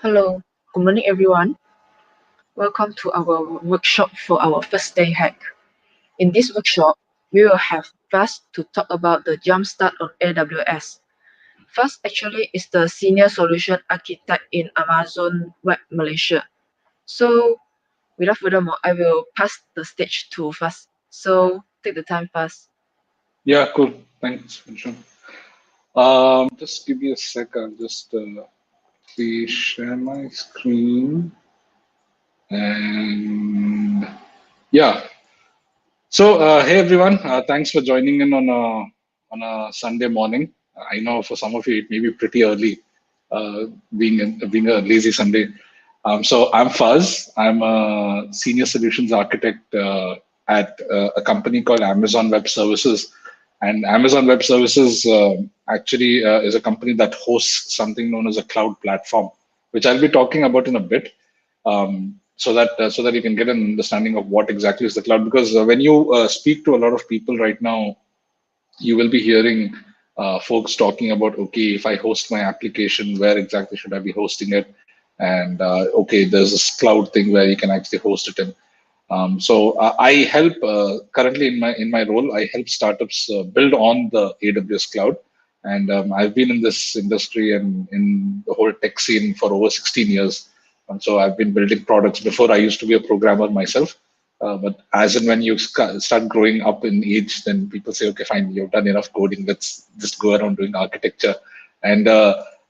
Hello, good morning everyone. Welcome to our workshop for our first day hack. In this workshop, we will have Faz to talk about the Jumpstart on AWS. Faz actually is the senior solution architect in Amazon Web Malaysia. So without further ado, I will pass the stage to Faz. So take the time, Faz. Yeah, cool. Thanks, Vincent. Just give me a sec. I'll just please share my screen. And yeah, so hey everyone, thanks for joining in on a Sunday morning. I know for some of you it may be pretty early, being a lazy Sunday. So I'm Faz. I'm a senior solutions architect at a company called Amazon Web Services. And Amazon Web Services actually is a company that hosts something known as a cloud platform, which I'll be talking about in a bit, so that you can get an understanding of what exactly is the cloud. Because when you speak to a lot of people right now, you will be hearing folks talking about, okay, if I host my application, where exactly should I be hosting it? And okay, there's this cloud thing where you can actually host it in. So I help currently in my role. I help startups build on the AWS cloud, and I've been in this industry and in the whole tech scene for over 16 years. And so I've been building products before. I used to be a programmer myself, but as and when you start growing up in age, then people say, okay, fine, you've done enough coding. Let's just go around doing architecture. And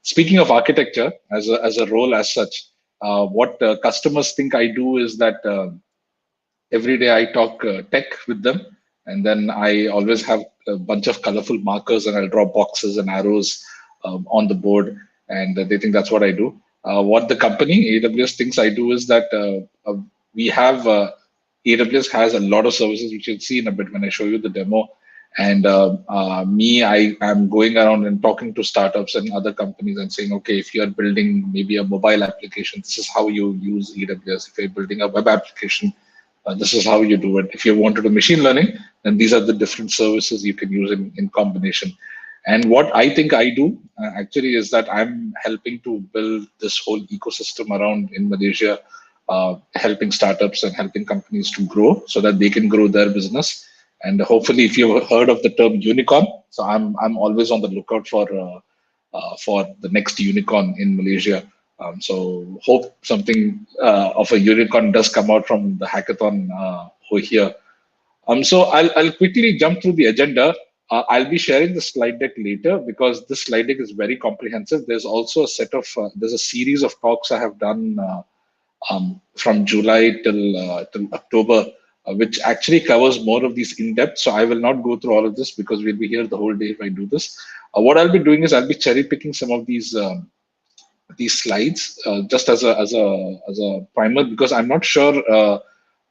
speaking of architecture, as a role as such, what customers think I do is that. Every day I talk tech with them, and then I always have a bunch of colorful markers, and I'll draw boxes and arrows on the board, and they think that's what I do. What the company AWS thinks I do is that we have AWS has a lot of services, which you'll see in a bit when I show you the demo. And I am going around and talking to startups and other companies and saying, okay, if you're building maybe a mobile application, this is how you use AWS. If you're building a web application, this is how you do it. If you want to do machine learning, then these are the different services you can use in combination. And what I think I do actually is that I'm helping to build this whole ecosystem around in Malaysia, helping startups and helping companies to grow so that they can grow their business. And hopefully, if you've heard of the term unicorn, so I'm always on the lookout for the next unicorn in Malaysia. So hope something of a unicorn does come out from the hackathon over here. So I'll quickly jump through the agenda. I'll be sharing the slide deck later because this slide deck is very comprehensive. There's also a there's a series of talks I have done from July till October, which actually covers more of these in depth. So I will not go through all of this because we'll be here the whole day if I do this. What I'll be doing is I'll be cherry picking some of these slides just as a primer, because I'm not sure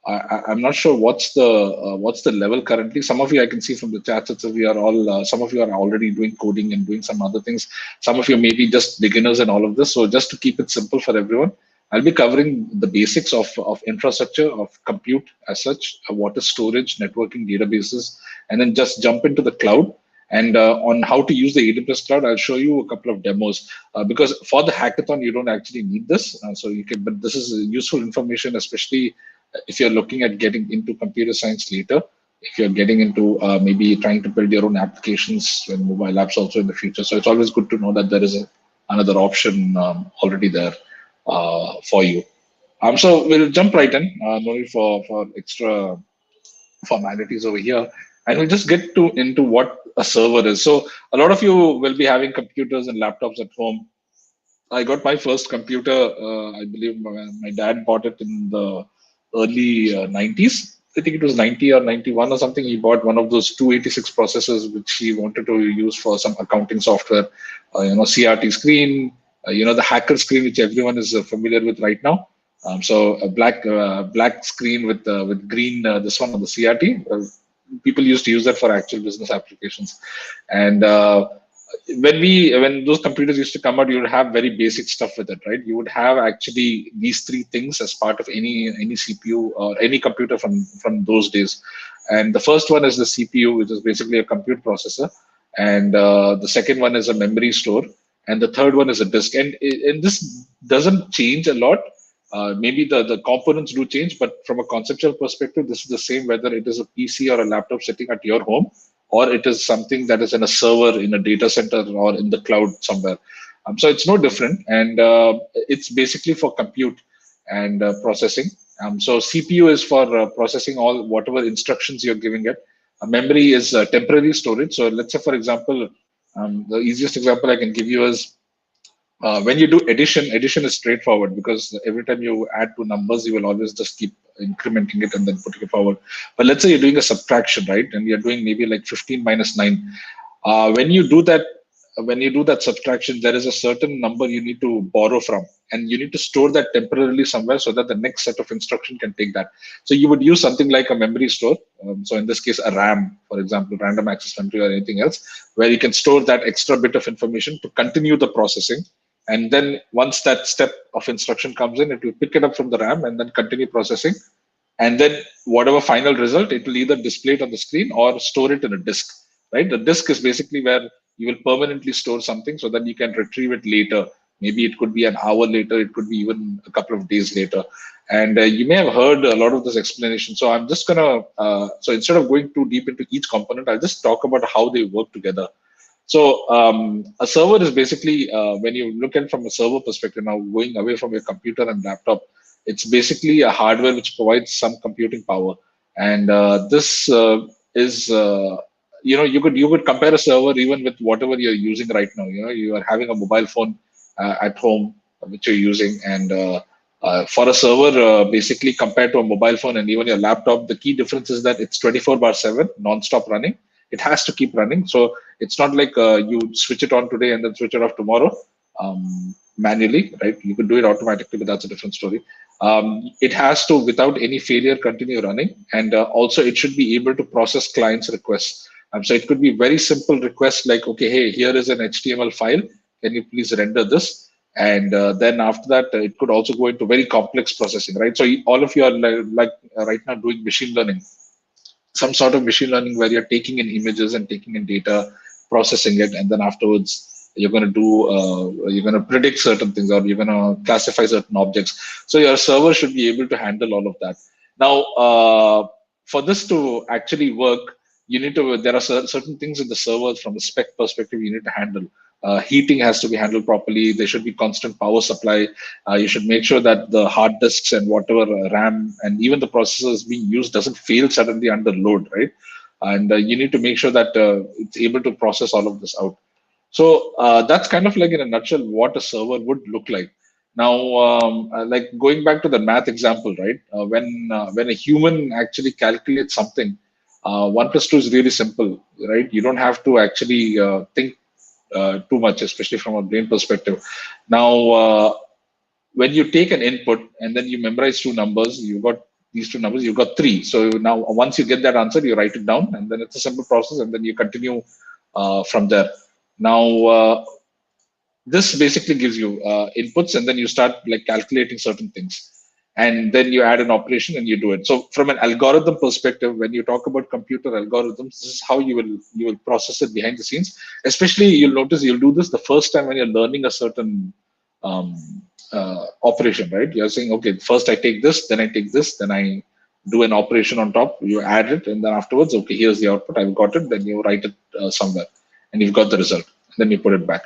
I'm not sure what's the level currently. Some of you I can see from the chat that we are all some of you are already doing coding and doing some other things. Some of you may be just beginners in all of this. So just to keep it simple for everyone, I'll be covering the basics of infrastructure, of compute as such, what is storage, networking, databases, and then just jump into the cloud. And on how to use the AWS cloud, I'll show you a couple of demos because for the hackathon, you don't actually need this. So you can, but this is useful information, especially if you're looking at getting into computer science later, if you're getting into maybe trying to build your own applications and mobile apps also in the future. So it's always good to know that there is another option already there for you. So we'll jump right in, no need for extra formalities over here, and we'll just get into what a server is. So a lot of you will be having computers and laptops at home. I got my first computer, I believe my dad bought it in the early 90s. I think it was 90 or 91 or something. He bought one of those 286 processors, which he wanted to use for some accounting software, CRT screen, the hacker screen, which everyone is familiar with right now. So a black screen with green, this one on the CRT. People used to use that for actual business applications. And when those computers used to come out, you would have very basic stuff with it, right? You would have actually these three things as part of any CPU or any computer from those days. And the first one is the CPU, which is basically a compute processor, and the second one is a memory store, and the third one is a disk. And this doesn't change a lot. Maybe the components do change, but from a conceptual perspective, this is the same whether it is a PC or a laptop sitting at your home, or it is something that is in a server in a data center or in the cloud somewhere. So it's no different, and it's basically for compute and processing. So CPU is for processing all whatever instructions you're giving it. Memory is temporary storage. So let's say, for example, the easiest example I can give you is when you do addition is straightforward because every time you add two numbers, you will always just keep incrementing it and then putting it forward. But let's say you're doing a subtraction, right? And you're doing maybe like 15 minus 9. When you do that subtraction, there is a certain number you need to borrow from, and you need to store that temporarily somewhere so that the next set of instruction can take that. So you would use something like a memory store. So in this case, a RAM, for example, random access memory or anything else, where you can store that extra bit of information to continue the processing. And then once that step of instruction comes in, it will pick it up from the RAM and then continue processing. And then whatever final result, it will either display it on the screen or store it in a disk, right? The disk is basically where you will permanently store something so that you can retrieve it later. Maybe it could be an hour later, it could be even a couple of days later. And you may have heard a lot of this explanation. So I'm just gonna, so instead of going too deep into each component, I'll just talk about how they work together. So a server is basically, when you look at it from a server perspective, now going away from your computer and laptop, it's basically a hardware which provides some computing power. And this is, you could compare a server even with whatever you're using right now. You are having a mobile phone at home which you're using, and for a server, basically compared to a mobile phone and even your laptop, the key difference is that it's 24/7 non-stop running. It has to keep running. So it's not like you switch it on today and then switch it off tomorrow manually, right? You could do it automatically, but that's a different story. It has to, without any failure, continue running. And also it should be able to process clients' requests. So it could be very simple requests like, okay, hey, here is an HTML file. Can you please render this? And then after that, it could also go into very complex processing, right? So all of you are like right now doing machine learning, some sort of machine learning where you're taking in images and taking in data, processing it, and then afterwards you're going to do, you're going to predict certain things, or you're going to classify certain objects. So your server should be able to handle all of that. Now, for this to actually work, you need to, there are certain things in the servers from a spec perspective you need to handle. Heating has to be handled properly. There should be constant power supply. You should make sure that the hard disks and whatever RAM and even the processors being used doesn't fail suddenly under load, right? And you need to make sure that it's able to process all of this out. So that's kind of like in a nutshell what a server would look like. Now, like going back to the math example, right? When a human actually calculates something, 1 plus 2 is really simple, right? You don't have to actually think too much, especially from a brain perspective. Now, when you take an input and then you memorize two numbers, you got these two numbers, you got 3. So now once you get that answer, you write it down, and then it's a simple process, and then you continue from there. Now, this basically gives you inputs, and then you start like calculating certain things. And then you add an operation and you do it. So from an algorithm perspective, when you talk about computer algorithms, this is how you will process it behind the scenes. Especially, you'll notice you'll do this the first time when you're learning a certain operation, right? You're saying, okay, first I take this, then I take this, then I do an operation on top. You add it, and then afterwards, okay, here's the output. I've got it. Then you write it somewhere, and you've got the result. And then you put it back.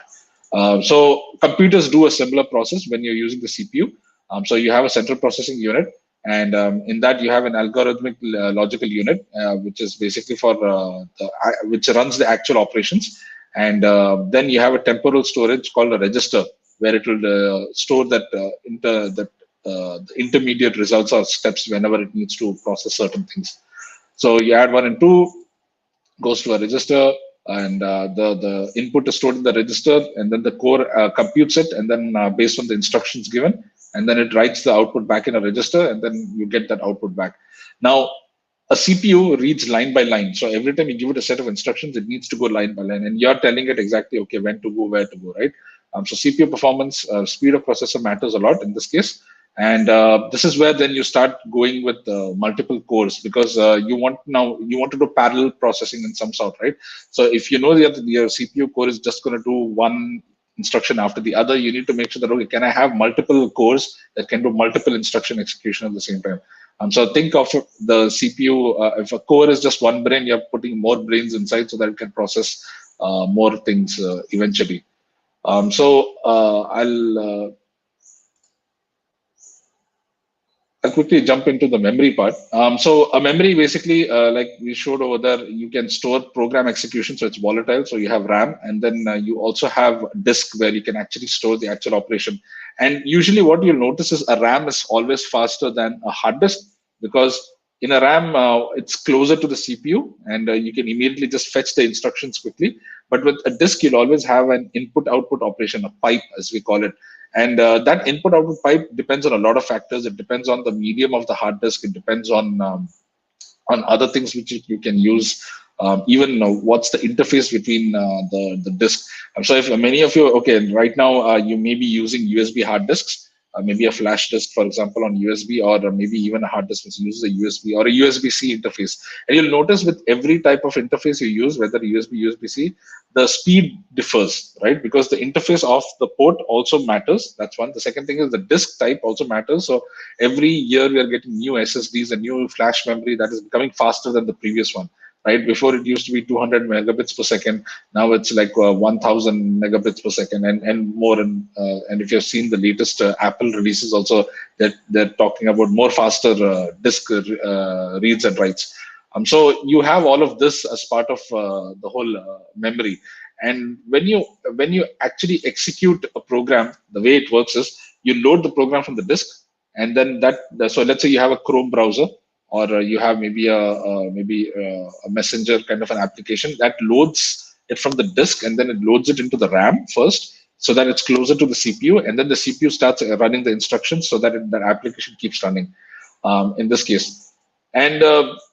So computers do a similar process when you're using the CPU. So you have a central processing unit, and in that you have an algorithmic logical unit, which is basically for which runs the actual operations. And then you have a temporal storage called a register, where it will store that the intermediate results or steps whenever it needs to process certain things. So you add 1 and 2, goes to a register, and the input is stored in the register, and then the core computes it, and then based on the instructions given, and then it writes the output back in a register, and then you get that output back. Now, a CPU reads line by line. So every time you give it a set of instructions, it needs to go line by line, and you're telling it exactly, okay, when to go, where to go, right? So CPU performance, speed of processor matters a lot in this case. And this is where then you start going with multiple cores, because you want to do parallel processing in some sort, right? So if you know that your CPU core is just going to do one instruction after the other, you need to make sure that, okay, can I have multiple cores that can do multiple instruction execution at the same time? So think of the CPU, if a core is just one brain, you're putting more brains inside so that it can process more things eventually. I'll quickly jump into the memory part. So a memory basically, like we showed over there, you can store program execution, so it's volatile. So you have RAM, and then you also have disk where you can actually store the actual operation. And usually what you'll notice is a RAM is always faster than a hard disk, because in a RAM, it's closer to the CPU, and you can immediately just fetch the instructions quickly. But with a disk, you'll always have an input-output operation, a pipe, as we call it. And that input output pipe depends on a lot of factors. It depends on the medium of the hard disk. It depends on other things which you can use. Even what's the interface between the disk. So if many of you, okay, right now you may be using USB hard disks, maybe a flash disk, for example, on USB, or maybe even a hard disk which uses a USB or a USB-C interface. And you'll notice with every type of interface you use, whether USB, USB-C, the speed differs, right? Because the interface of the port also matters. That's one. The second thing is the disk type also matters. So every year we are getting new SSDs, a new flash memory that is becoming faster than the previous one, right? Before it used to be 200 megabits per second. Now it's like 1000 megabits per second and more. And if you've seen the latest Apple releases also, that they're talking about more faster disk reads and writes. So you have all of this as part of the whole memory. And when you actually execute a program, the way it works is you load the program from the disk, and then so let's say you have a Chrome browser, or you have maybe a messenger kind of an application that loads it from the disk, and then it loads it into the RAM first, so that it's closer to the CPU, and then the CPU starts running the instructions so that that application keeps running. In this case. And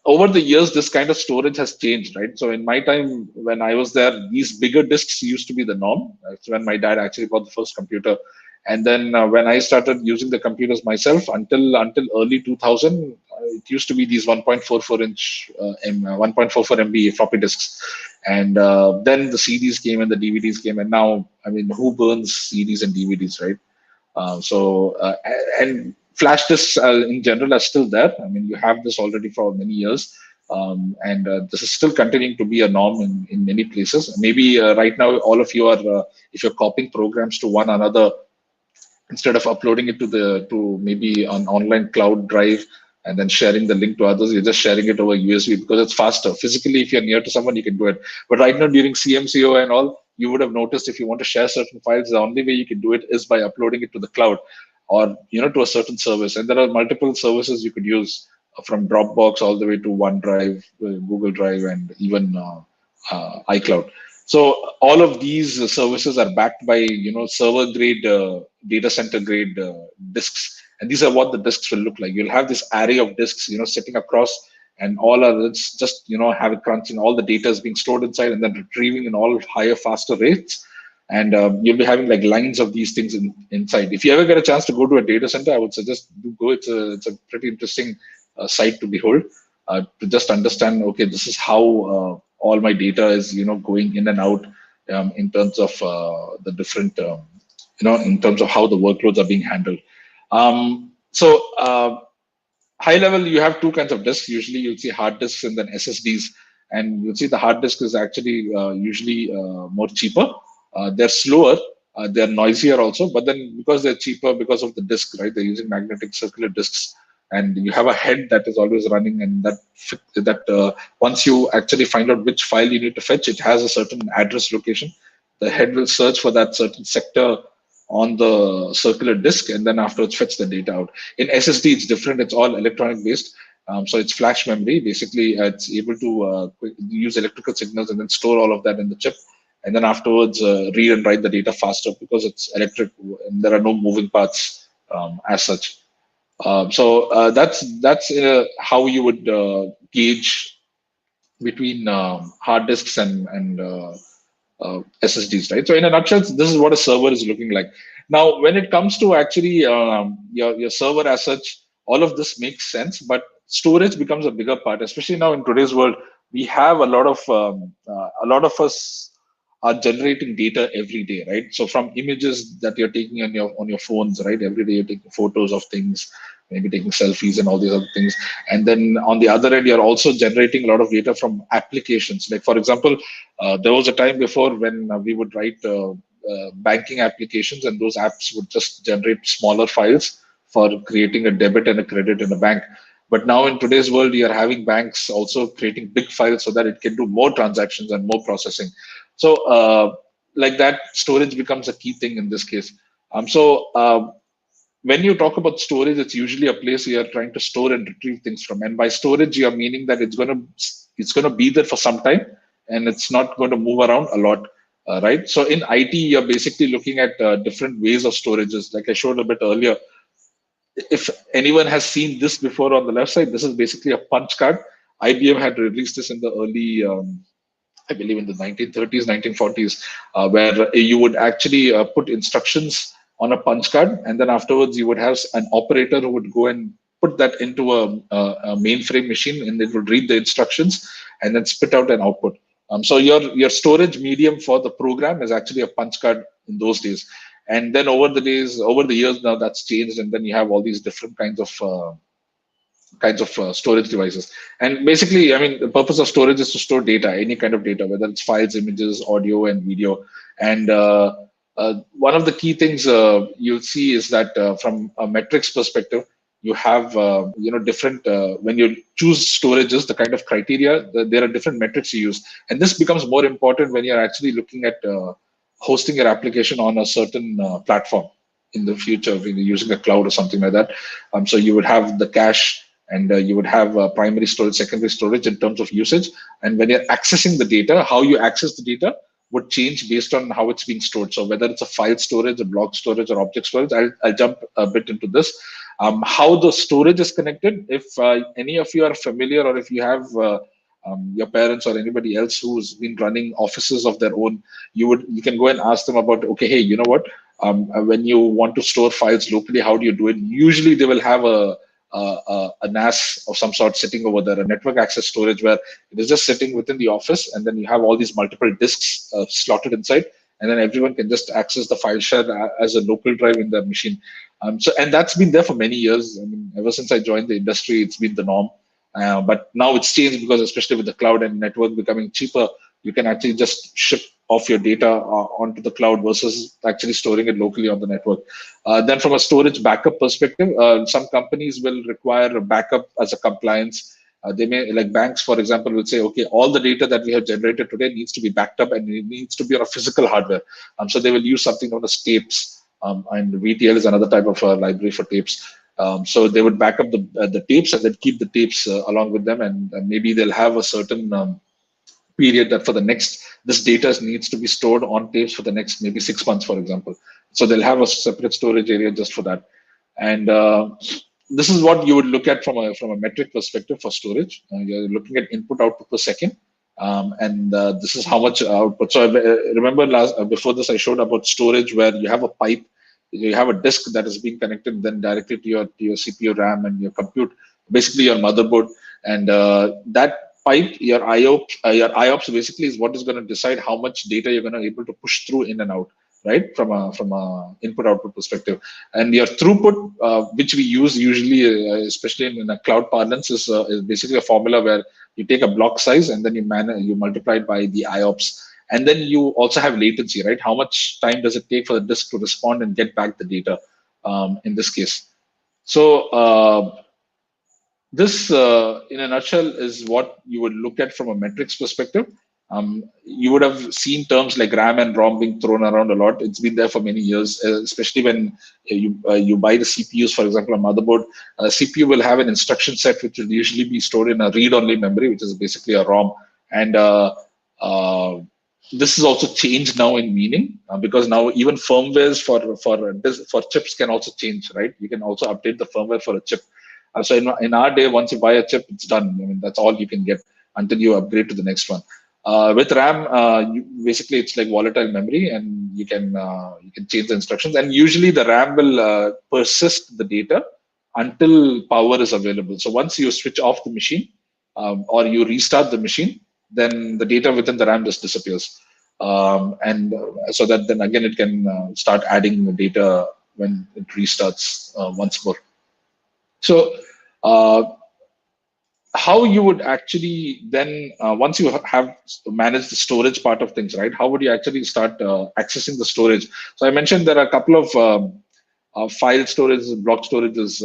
over the years, this kind of storage has changed, right? So in my time, when I was there, these bigger disks used to be the norm. That's when my dad actually bought the first computer. And then when I started using the computers myself, until early 2000, it used to be these 1.44 inch, 1.44 MB floppy disks. And then the CDs came and the DVDs came. And now, I mean, who burns CDs and DVDs, right? And flash disks in general are still there. I mean, you have this already for many years. And this is still continuing to be a norm in many places. Maybe right now, all of you are, if you're copying programs to one another, instead of uploading it to maybe an online cloud drive and then sharing the link to others, you're just sharing it over USB because it's faster. Physically, if you're near to someone, you can do it. But right now, during CMCO and all, you would have noticed if you want to share certain files, the only way you can do it is by uploading it to the cloud, or to a certain service. And there are multiple services you could use, from Dropbox all the way to OneDrive, Google Drive, and even iCloud. So all of these services are backed by server grade, data center grade disks, and these are what the disks will look like. You'll have this array of disks sitting across, and all are, it's just have it crunching, all the data is being stored inside and then retrieving in all higher, faster rates. And you'll be having like lines of these things inside. If you ever get a chance to go to a data center, I would suggest do go. It's a pretty interesting sight to behold, to just understand, okay, this is how all my data is going in and out, in terms of the different in terms of how the workloads are being handled. So high level, you have two kinds of disks. Usually you'll see hard disks and then SSDs, and you'll see the hard disk is actually usually more cheaper. They're slower, they're noisier also, but then because they're cheaper, because of the disk, right? They're using magnetic circular disks, and you have a head that is always running, and that once you actually find out which file you need to fetch, it has a certain address location. The head will search for that certain sector on the circular disk, and then afterwards fetch the data out. In SSD, it's different. It's all electronic based. So it's flash memory. Basically, it's able to use electrical signals and then store all of that in the chip, and then afterwards read and write the data faster because it's electric and there are no moving parts as such. So that's how you would gauge between hard disks and SSDs, right? So in a nutshell, this is what a server is looking like. Now, when it comes to actually your server as such, all of this makes sense, but storage becomes a bigger part, especially now in today's world. We have a lot of us are generating data every day, right? So from images that you're taking on your phones, right? Every day you're taking photos of things, maybe taking selfies and all these other things. And then on the other end, you're also generating a lot of data from applications. Like for example, there was a time before when we would write banking applications, and those apps would just generate smaller files for creating a debit and a credit in a bank. But now in today's world, you're having banks also creating big files so that it can do more transactions and more processing. So like that, storage becomes a key thing in this case. When you talk about storage, it's usually a place you are trying to store and retrieve things from. And by storage, you are meaning that it's gonna be there for some time, and it's not going to move around a lot, right? So in IT, you're basically looking at different ways of storages. Like I showed a bit earlier, if anyone has seen this before on the left side, this is basically a punch card. IBM had released this in the early I believe in the 1930s, 1940s, where you would actually put instructions on a punch card, and then afterwards you would have an operator who would go and put that into a mainframe machine, and it would read the instructions and then spit out an output. So your storage medium for the program is actually a punch card in those days, and then over the years now that's changed, and then you have all these different kinds of storage devices. And basically, I mean, the purpose of storage is to store data, any kind of data, whether it's files, images, audio, and video. And one of the key things you'll see is that from a metrics perspective, you have different when you choose storages, the kind of criteria, there are different metrics you use, and this becomes more important when you're actually looking at hosting your application on a certain platform in the future, when you're using a cloud or something like that. So you would have the cache, and you would have primary storage, secondary storage in terms of usage. And when you're accessing the data, how you access the data would change based on how it's being stored. So whether it's a file storage, a block storage, or object storage, I'll jump a bit into this. How the storage is connected, if any of you are familiar, or if you have your parents or anybody else who's been running offices of their own, you can go and ask them about, okay, hey, you know what, when you want to store files locally, how do you do it? Usually they will have a NAS of some sort sitting over there, a network access storage, where it is just sitting within the office, and then you have all these multiple disks slotted inside, and then everyone can just access the file share as a local drive in their machine. And that's been there for many years. I mean, ever since I joined the industry, it's been the norm. But now it's changed, because especially with the cloud and network becoming cheaper, you can actually just ship off your data onto the cloud versus actually storing it locally on the network. Then from a storage backup perspective, some companies will require a backup as a compliance. They may, like banks, for example, will say, okay, all the data that we have generated today needs to be backed up, and it needs to be on a physical hardware. So they will use something known as tapes, and VTL is another type of library for tapes. So they would back up the tapes, and then keep the tapes along with them, and maybe they'll have a certain period that for the next, this data needs to be stored on tapes for the next maybe 6 months, for example. So they'll have a separate storage area just for that. And this is what you would look at from a metric perspective for storage. You're looking at input output per second. And this is how much output. So remember before this, I showed about storage, where you have a pipe, you have a disk that is being connected then directly to your CPU, RAM, and your compute, basically your motherboard. And that pipe, your IOPS basically is what is going to decide how much data you're going to be able to push through in and out, right? From a input output perspective. And your throughput, which we use usually, especially in a cloud parlance, is basically a formula where you take a block size, and then you multiply it by the IOPS. And then you also have latency, right? How much time does it take for the disk to respond and get back the data in this case? So this, in a nutshell, is what you would look at from a metrics perspective. You would have seen terms like RAM and ROM being thrown around a lot. It's been there for many years, especially when you buy the CPUs, for example, a motherboard. CPU will have an instruction set which will usually be stored in a read-only memory, which is basically a ROM. And this is also changed now in meaning, because now even firmwares for chips can also change, right? You can also update the firmware for a chip. So in our day, once you buy a chip, it's done. I mean, that's all you can get until you upgrade to the next one. With RAM, basically it's like volatile memory, and you can change the instructions. And usually the RAM will persist the data until power is available. So once you switch off the machine or you restart the machine, then the data within the RAM just disappears. and so that then again it can start adding data when it restarts once more. So how you would actually then once you have managed the storage part of things, right, how would you actually start accessing the storage? So I mentioned there are a couple of file storage, block storages,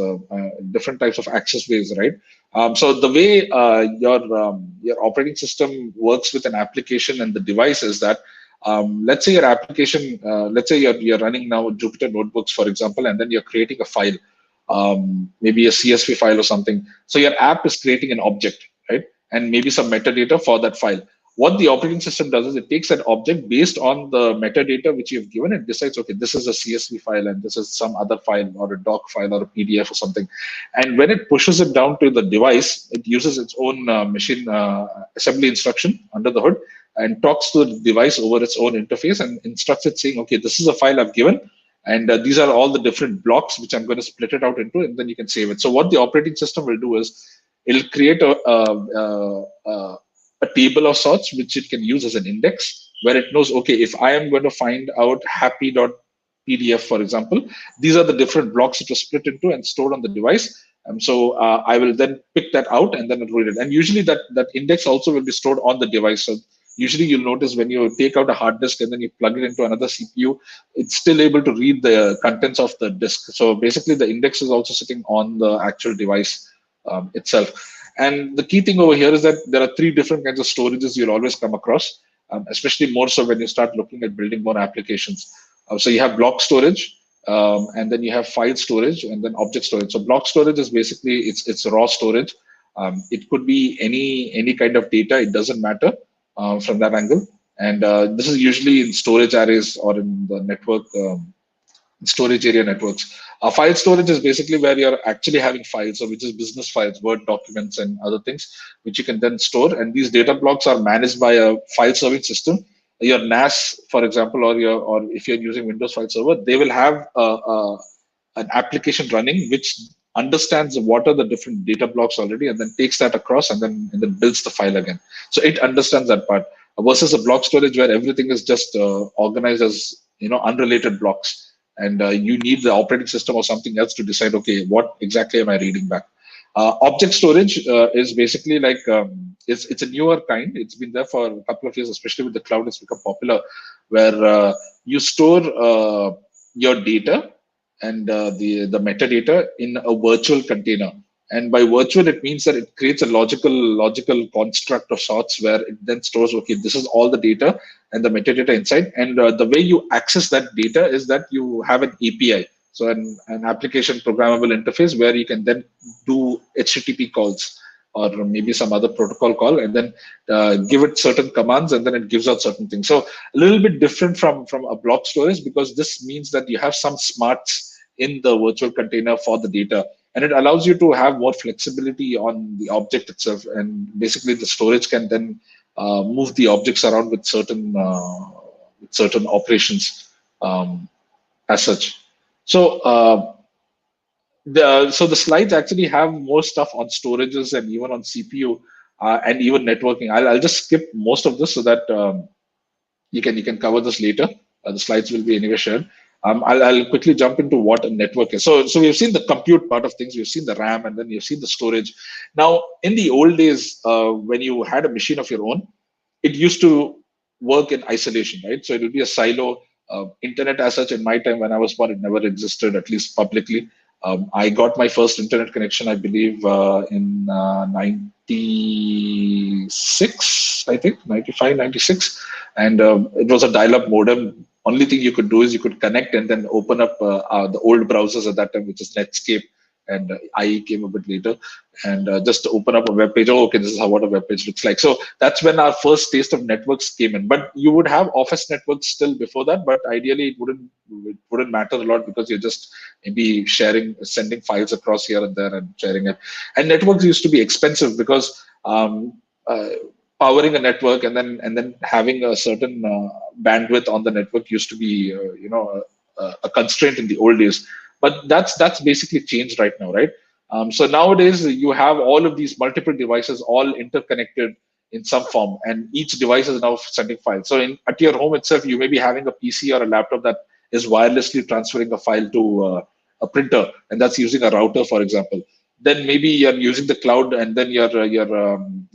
different types of access ways, right? So the way your operating system works with an application and the device is that let's say your application, let's say you're running now Jupyter notebooks, for example, and then you're creating a file, maybe a CSV file or something. So your app is creating an object, right? And maybe some metadata for that file. What the operating system does is it takes that object based on the metadata which you've given and decides, okay, this is a CSV file and this is some other file or a doc file or a PDF or something. And when it pushes it down to the device, it uses its own machine assembly instruction under the hood and talks to the device over its own interface and instructs it saying, okay, this is a file I've given. And these are all the different blocks which I'm going to split it out into, and then you can save it. So what the operating system will do is it'll create a table of sorts which it can use as an index, where it knows, okay, if I am going to find out happy.pdf, for example, these are the different blocks that are split into and stored on the device. So I will then pick that out and then read it. And usually that index also will be stored on the device. So usually you'll notice when you take out a hard disk and then you plug it into another CPU, it's still able to read the contents of the disk. So basically the index is also sitting on the actual device itself. And the key thing over here is that there are three different kinds of storages you'll always come across, especially more so when you start looking at building more applications. So you have block storage, and then you have file storage, and then object storage. So block storage is basically it's raw storage. It could be any kind of data. It doesn't matter from that angle. And this is usually in storage arrays or in the network storage area networks. File storage is basically where you're actually having files, so which is business files, Word documents, and other things, which you can then store. And these data blocks are managed by a file serving system. Your NAS, for example, or if you're using Windows File Server, they will have an application running which understands what are the different data blocks already, and then takes that across and then builds the file again. So it understands that part versus a block storage where everything is just organized as unrelated blocks. And you need the operating system or something else to decide, okay, what exactly am I reading back? Object storage is basically like, it's a newer kind. It's been there for a couple of years, especially with the cloud, it's become popular, where you store your data and the metadata in a virtual container. And by virtual, it means that it creates a logical construct of sorts where it then stores, okay, this is all the data and the metadata inside. And the way you access that data is that you have an API, so an application programmable interface where you can then do HTTP calls or maybe some other protocol call, and then give it certain commands, and then it gives out certain things. So a little bit different from a block storage, because this means that you have some smarts in the virtual container for the data. And it allows you to have more flexibility on the object itself. And basically the storage can then move the objects around with certain operations as such. So the slides actually have more stuff on storages and even on CPU and even networking. I'll just skip most of this so that you can cover this later. The slides will be anyway shared. I'll quickly jump into what a network is. So we've seen the compute part of things, we've seen the RAM, and then you've seen the storage. Now, in the old days, when you had a machine of your own, it used to work in isolation, right? So it will be a silo. Internet as such, in my time when I was born, it never existed, at least publicly. I got my first internet connection, I believe, in 96, I think, 95, 96. And it was a dial-up modem. Only thing you could do is you could connect and then open up the old browsers at that time, which is Netscape, and IE came a bit later, and just open up a web page. Oh, okay, this is what a web page looks like. So that's when our first taste of networks came in. But you would have office networks still before that, but ideally it wouldn't matter a lot, because you're just maybe sending files across here and there and sharing it. And networks used to be expensive because powering a network and then having a certain bandwidth on the network used to be a constraint in the old days. But that's basically changed right now, right? So nowadays you have all of these multiple devices all interconnected, in some form, and each device is now sending files. So at your home itself, you may be having a PC or a laptop that is wirelessly transferring a file to a printer, and that's using a router, for example. Then maybe you're using the cloud, and then you're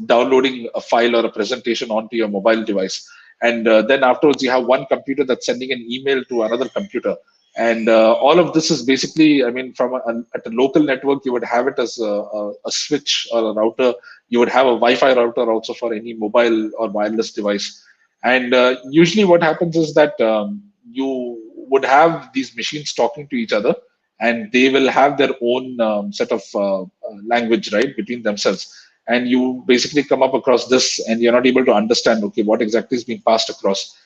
downloading a file or a presentation onto your mobile device, and then afterwards you have one computer that's sending an email to another computer. And all of this is basically, I mean, at a local network, you would have it as a switch or a router. You would have a Wi-Fi router also for any mobile or wireless device. And usually what happens is that you would have these machines talking to each other, and they will have their own set of language, right, between themselves. And you basically come up across this, and you're not able to understand, okay, what exactly is being passed across.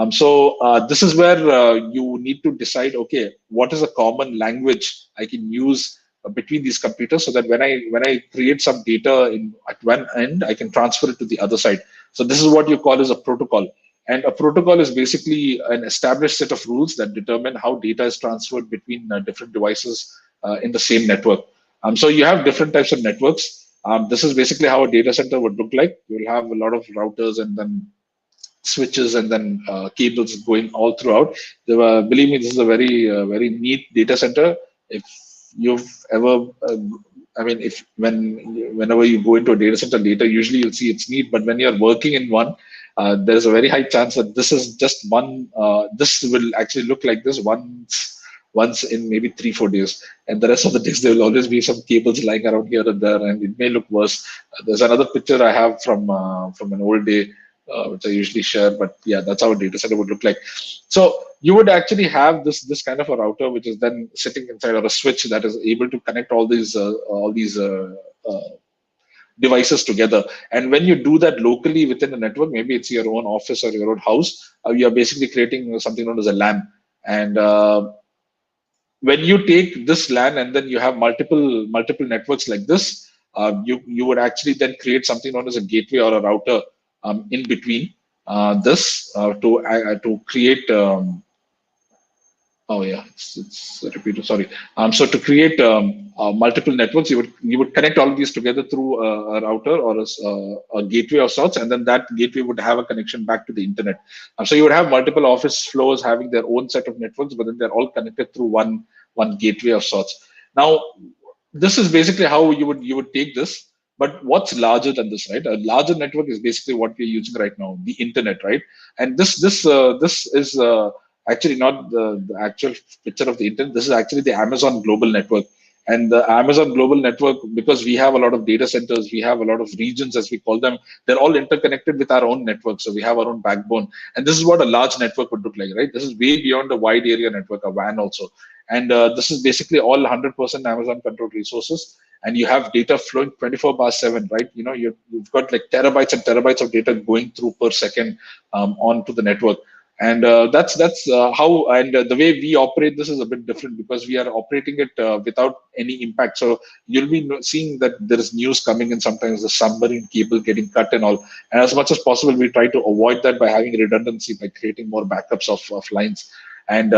So this is where you need to decide, okay, what is a common language I can use between these computers, so that when I create some data at one end, I can transfer it to the other side. So this is what you call as a protocol. And a protocol is basically an established set of rules that determine how data is transferred between different devices in the same network. So you have different types of networks. This is basically how a data center would look like. You'll have a lot of routers and then switches and then cables going all throughout. Believe me, this is a very neat data center. If you've ever, whenever you go into a data center later, usually you'll see it's neat. But when you're working in one, there's a very high chance that this is just one. This will actually look like this once in maybe 3-4 days, and the rest of the days there will always be some cables lying around here and there, and it may look worse. There's another picture I have from an old day, which I usually share, but yeah, that's how a data center would look like. So you would actually have this kind of a router, which is then sitting inside, or a switch that is able to connect all these devices together. And when you do that locally within a network, maybe it's your own office or your own house, you are basically creating something known as a LAN. And when you take this LAN and then you have multiple networks like this, you would actually then create something known as a gateway or a router in between this to create. Oh yeah, it's a repeater. Sorry. So to create multiple networks, you would connect all of these together through a router or a gateway of sorts, and then that gateway would have a connection back to the internet. So you would have multiple office floors having their own set of networks, but then they're all connected through one gateway of sorts. Now, this is basically how you would take this. But what's larger than this, right? A larger network is basically what we're using right now, the internet, right? And this is actually not the actual picture of the internet. This is actually the Amazon global network. And the Amazon global network, because we have a lot of data centers, we have a lot of regions, as we call them, they're all interconnected with our own network. So we have our own backbone. And this is what a large network would look like, right? This is way beyond a wide area network, a WAN also. And this is basically all 100% Amazon controlled resources. And you have data flowing 24/7, right? You know, you've got like terabytes and terabytes of data going through per second onto the network. And that's how, and the way we operate this is a bit different, because we are operating it without any impact. So you'll be seeing that there is news coming in, sometimes the submarine cable getting cut and all. And as much as possible, we try to avoid that by having redundancy, by creating more backups of lines. And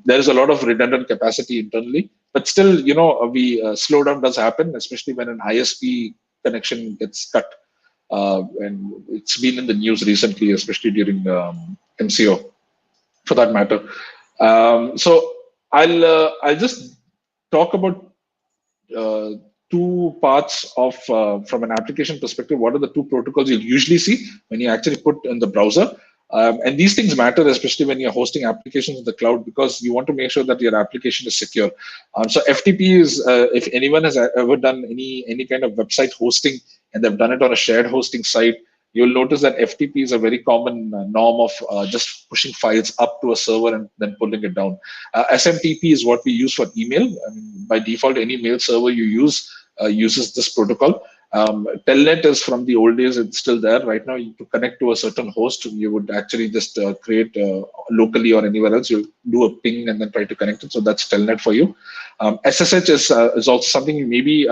there is a lot of redundant capacity internally, but still, you know, we slowdown does happen, especially when an ISP connection gets cut. And it's been in the news recently, especially during MCO, for that matter. So I'll just talk about two parts of from an application perspective. What are the two protocols you'll usually see when you actually put in the browser? And these things matter, especially when you're hosting applications in the cloud, because you want to make sure that your application is secure. So FTP is, if anyone has ever done any kind of website hosting and they've done it on a shared hosting site, you'll notice that FTP is a very common norm of just pushing files up to a server and then pulling it down. SMTP is what we use for email. I mean, by default, any mail server you use uses this protocol. Telnet is from the old days. It's still there right now. To connect to a certain host, you would actually just create locally or anywhere else. You do a ping and then try to connect it. So that's Telnet for you. SSH is also something you may be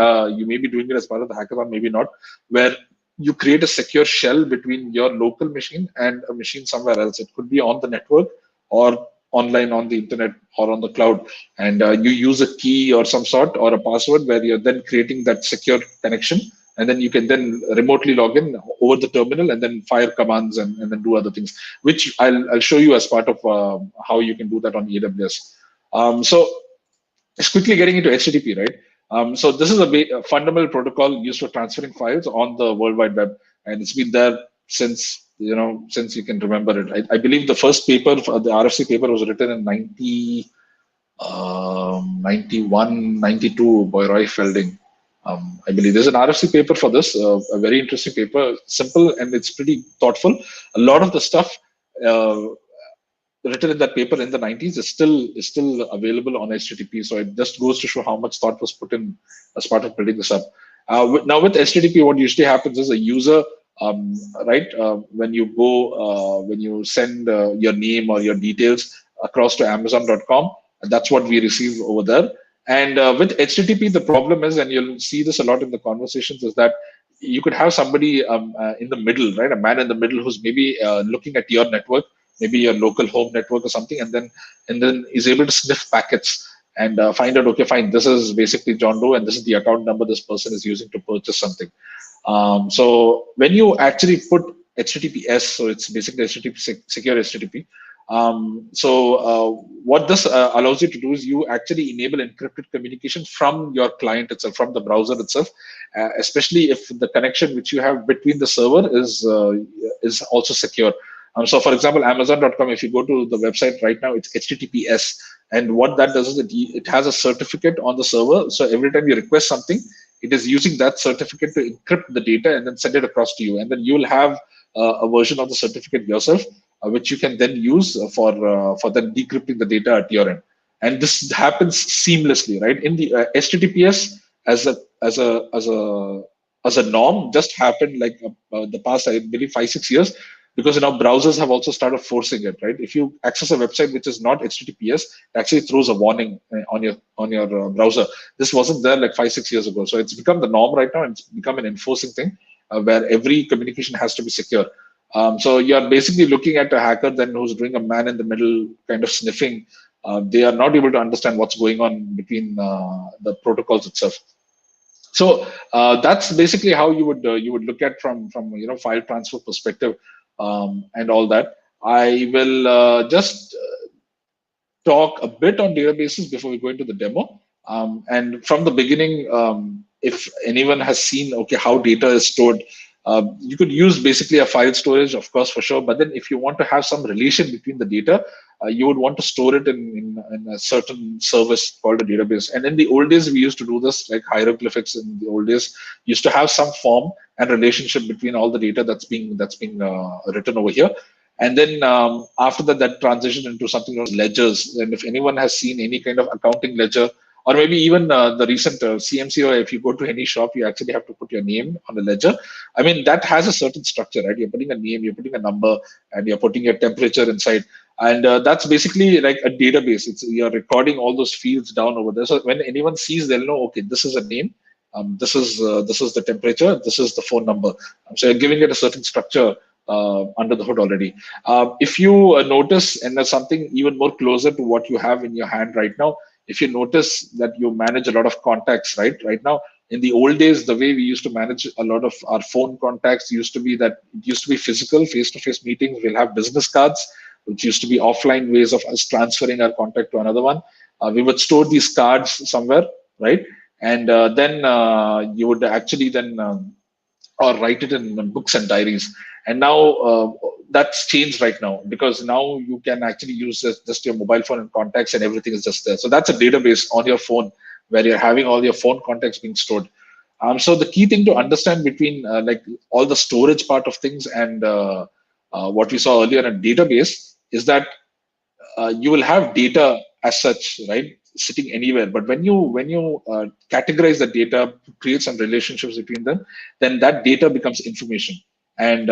doing it as part of the hackathon, maybe not, where you create a secure shell between your local machine and a machine somewhere else. It could be on the network or online on the internet or on the cloud, and you use a key or some sort or a password where you're then creating that secure connection, and then you can then remotely log in over the terminal and then fire commands and then do other things, which I'll show you as part of how you can do that on AWS. So just quickly getting into HTTP, right? So this is a fundamental protocol used for transferring files on the World Wide Web, and it's been there since since you can remember it. I believe the first paper, the RFC paper, was written in 91, 92 by Roy Felding. I believe there's an RFC paper for this, a very interesting paper, simple and it's pretty thoughtful. A lot of the stuff written in that paper in the 90s is still available on HTTP. So it just goes to show how much thought was put in as part of building this up. Now with HTTP, what usually happens is a user, right, when you send your name or your details across to Amazon.com, that's what we receive over there. And with HTTP, the problem is, and you'll see this a lot in the conversations, is that you could have somebody in the middle, right, a man in the middle who's maybe looking at your network, maybe your local home network or something, and then is able to sniff packets and find out, okay, fine, this is basically John Doe and this is the account number this person is using to purchase something. So when you actually put HTTPS, so it's basically HTTP, secure HTTP. What this allows you to do is you actually enable encrypted communication from your client itself, from the browser itself, especially if the connection which you have between the server is also secure. So for example, Amazon.com, if you go to the website right now, it's HTTPS. And what that does is it has a certificate on the server. So every time you request something, it is using that certificate to encrypt the data and then send it across to you. And then you will have a version of the certificate yourself, which you can then use for then decrypting the data at your end. And this happens seamlessly, right? In the HTTPS as a norm just happened like the past, I believe, 5-6 years. Because now browsers have also started forcing it, right? If you access a website which is not HTTPS, it actually throws a warning on your browser. This wasn't there like 5-6 years ago, so it's become the norm right now, and it's become an enforcing thing where every communication has to be secure. So you're basically looking at a hacker then who's doing a man in the middle kind of sniffing. They are not able to understand what's going on between the protocols itself. So that's basically how you would look at from file transfer perspective. And all that. I will just talk a bit on databases before we go into the demo. And from the beginning, if anyone has seen, okay, how data is stored, you could use basically a file storage, of course, for sure. But then if you want to have some relation between the data, you would want to store it in a certain service called a database. And in the old days, we used to do this like hieroglyphics. In the old days, used to have some form and relationship between all the data that's being written over here. And then after that transitioned into something known as ledgers. And if anyone has seen any kind of accounting ledger, or maybe even the recent CMC, or if you go to any shop, you actually have to put your name on the ledger. I mean, that has a certain structure, right? You're putting a name, you're putting a number, and you're putting your temperature inside. And that's basically like a database. You're recording all those fields down over there. So when anyone sees, they'll know, okay, this is a name. This is the temperature. This is the phone number. So you're giving it a certain structure under the hood already. If you notice, and there's something even more closer to what you have in your hand right now, if you notice that you manage a lot of contacts, right now, in the old days, the way we used to manage a lot of our phone contacts used to be that it used to be physical, face-to-face meetings. We'll have business cards, which used to be offline ways of us transferring our contact to another one. We would store these cards somewhere, right? And then you would actually then or write it in books and diaries. And now that's changed right now, because now you can actually use just your mobile phone and contacts, and everything is just there. So that's a database on your phone where you're having all your phone contacts being stored. So the key thing to understand between like all the storage part of things and what we saw earlier in database is that you will have data as such, right, sitting anywhere. But when you categorize the data, create some relationships between them, then that data becomes information. And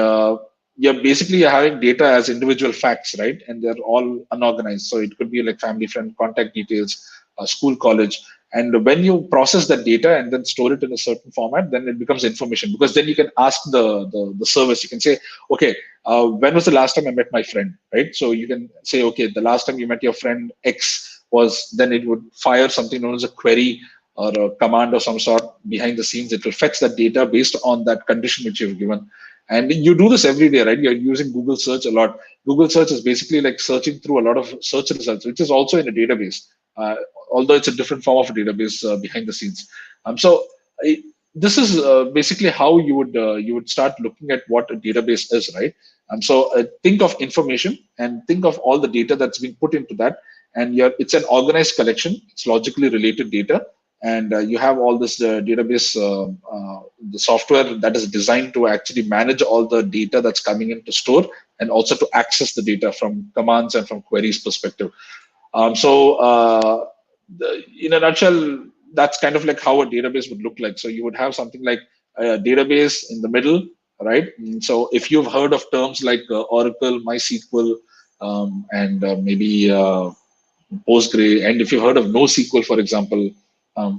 you're having data as individual facts, right? And they're all unorganized. So it could be like family, friend, contact details, school, college. And when you process that data and then store it in a certain format, then it becomes information, because then you can ask the service. You can say, okay, when was the last time I met my friend, right? So you can say, okay, the last time you met your friend X was, then it would fire something known as a query or a command of some sort behind the scenes. It will fetch that data based on that condition which you've given. And you do this every day, right? You're using Google search a lot. Google search is basically like searching through a lot of search results, which is also in a database, although it's a different form of a database behind the scenes. So this is basically how you would start looking at what a database is, right? Think of information and think of all the data that's being put into that, and it's an organized collection. It's logically related data, and you have all this database, the software that is designed to actually manage all the data that's coming in to store, and also to access the data from commands and from queries perspective. In a nutshell, that's kind of like how a database would look like. So you would have something like a database in the middle, right? So if you've heard of terms like Oracle, MySQL, and maybe Postgre, and if you've heard of NoSQL, for example,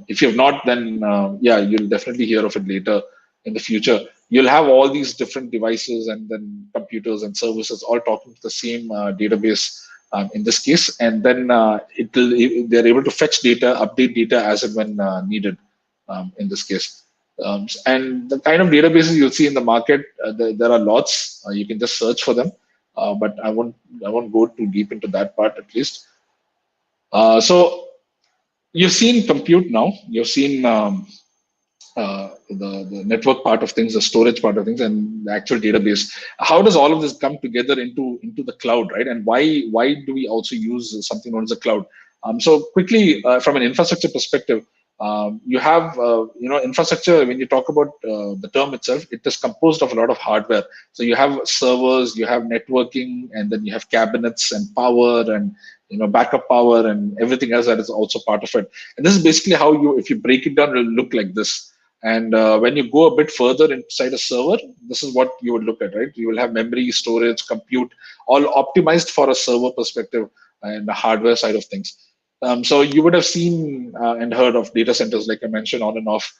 if you've not, then yeah, you'll definitely hear of it later in the future. You'll have all these different devices and then computers and services all talking to the same database in this case, and then they're able to fetch data, update data as and when needed in this case. And the kind of databases you'll see in the market, there are lots. You can just search for them, but I won't go too deep into that part at least. So you've seen compute now. You've seen the network part of things, the storage part of things, and the actual database. How does all of this come together into the cloud, right? And why do we also use something known as a cloud? So quickly, from an infrastructure perspective, you have infrastructure. When you talk about the term itself, it is composed of a lot of hardware. So you have servers, you have networking, and then you have cabinets and power and backup power and everything else that is also part of it. And this is basically how if you break it down, it will look like this. And when you go a bit further inside a server, this is what you would look at, right? You will have memory, storage, compute, all optimized for a server perspective and the hardware side of things. So you would have seen and heard of data centers, like I mentioned, on and off.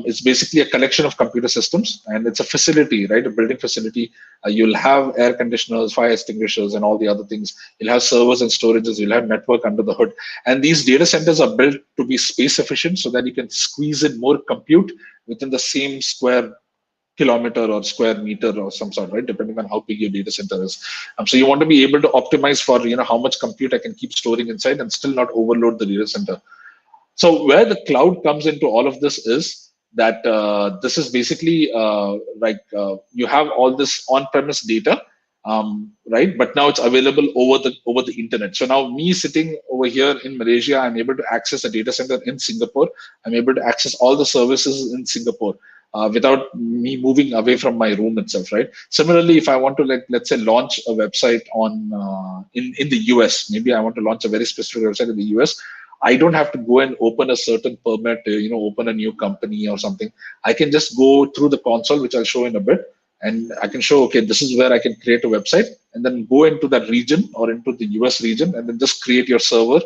It's basically a collection of computer systems, and it's a facility, right? A building facility. You'll have air conditioners, fire extinguishers, and all the other things. You'll have servers and storages. You'll have network under the hood. And these data centers are built to be space efficient so that you can squeeze in more compute within the same square kilometer or square meter or some sort, right? Depending on how big your data center is. So you want to be able to optimize for how much compute I can keep storing inside and still not overload the data center. So where the cloud comes into all of this is that this is basically you have all this on-premise data, right? But now it's available over the internet. So now me sitting over here in Malaysia, I'm able to access a data center in Singapore. I'm able to access all the services in Singapore without me moving away from my room itself, right? Similarly, if I want to let's say launch a website on in the US, maybe I want to launch a very specific website in the US. I don't have to go and open a certain permit, open a new company or something. I can just go through the console, which I'll show in a bit, and I can show, okay, this is where I can create a website, and then go into that region or into the US region, and then just create your server,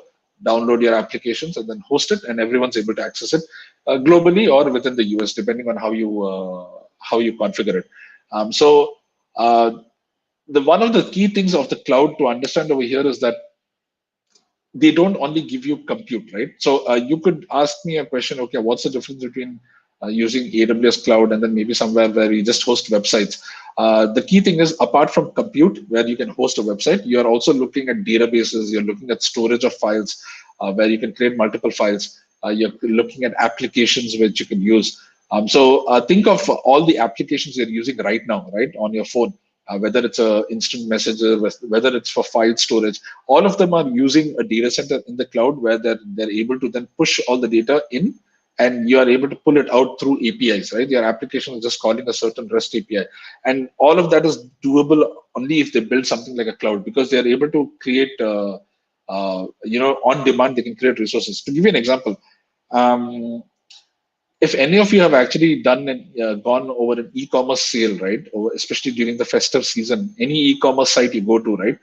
download your applications, and then host it, and everyone's able to access it globally or within the US, depending on how you configure it. One of the key things of the cloud to understand over here is that they don't only give you compute, right? So you could ask me a question, okay, what's the difference between using AWS cloud and then maybe somewhere where you just host websites? The key thing is, apart from compute, where you can host a website, you're also looking at databases, you're looking at storage of files, where you can create multiple files. You're looking at applications which you can use. Think of all the applications you're using right now, right, on your phone. Whether it's a instant messenger, whether it's for file storage, all of them are using a data center in the cloud where they're able to then push all the data in, and you are able to pull it out through APIs, right? Your application is just calling a certain REST API, and all of that is doable only if they build something like a cloud, because they are able to create, on demand. They can create resources. To give you an example. If any of you have actually gone over an e-commerce sale, right, or especially during the festive season, any e-commerce site you go to, right,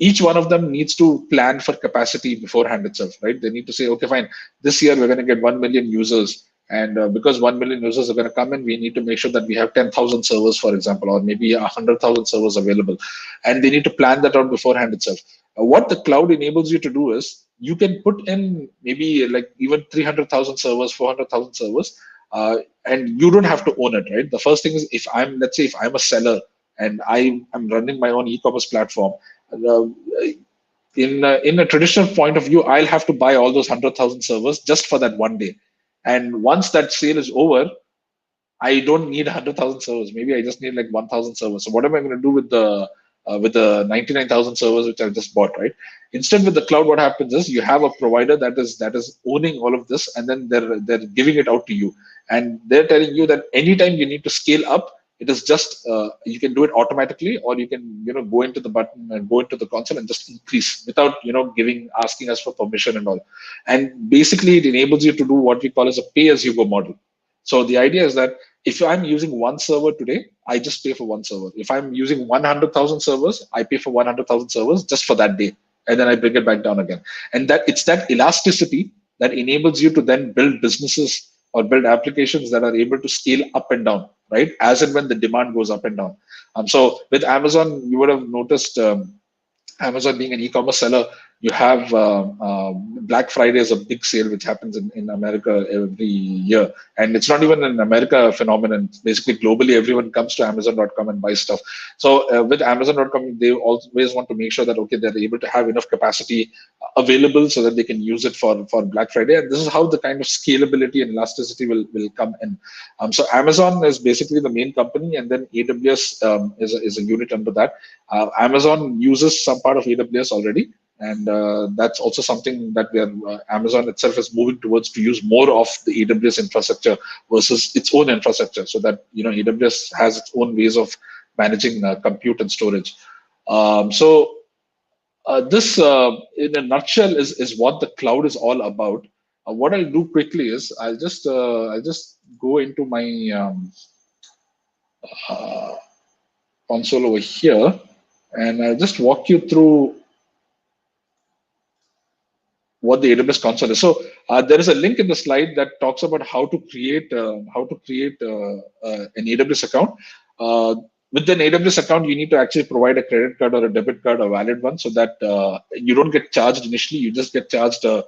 each one of them needs to plan for capacity beforehand itself, right? They need to say, okay, fine, this year we're going to get 1 million users, and because 1 million users are going to come in, we need to make sure that we have 10,000 servers, for example, or maybe 100,000 servers available, and they need to plan that out beforehand itself. What the cloud enables you to do is, you can put in maybe like even 300,000 servers, 400,000 servers, and you don't have to own it, right? The first thing is, if I'm, let's say, if I'm a seller and I am running my own e-commerce platform, uh, in a traditional point of view, I'll have to buy all those 100,000 servers just for that one day. And once that sale is over, I don't need 100,000 servers. Maybe I just need like 1,000 servers. So what am I going to do with the 99,000 servers which I've just bought, right? Instead, with the cloud, what happens is you have a provider that is owning all of this, and then they're giving it out to you, and they're telling you that anytime you need to scale up, it is just you can do it automatically, or you can go into the button and go into the console and just increase without giving asking us for permission and all. And basically, it enables you to do what we call as a pay-as-you-go model. So the idea is that if I'm using one server today, I just pay for one server. If I'm using 100,000 servers, I pay for 100,000 servers just for that day, and then I bring it back down again. And that it's that elasticity that enables you to then build businesses or build applications that are able to scale up and down, right? As and when the demand goes up and down. So with Amazon, you would have noticed. Amazon being an e-commerce seller, you have Black Friday is a big sale which happens in America every year, and it's not even an America phenomenon. Basically, globally, everyone comes to Amazon.com and buys stuff. So with Amazon.com, they always want to make sure that they're able to have enough capacity available so that they can use it for Black Friday, and this is how the kind of scalability and elasticity will come in. So Amazon is basically the main company, and then AWS is a unit under that. Amazon uses some part of AWS already, and that's also something that Amazon itself is moving towards, to use more of the AWS infrastructure versus its own infrastructure, so that AWS has its own ways of managing compute and storage. This, in a nutshell, is what the cloud is all about. What I'll do quickly is I'll just go into my uh, console over here, and I'll just walk you through what the AWS console is. So there is a link in the slide that talks about how to create an AWS account. With an AWS account, you need to actually provide a credit card or a debit card, a valid one, so that you don't get charged initially. You just get charged a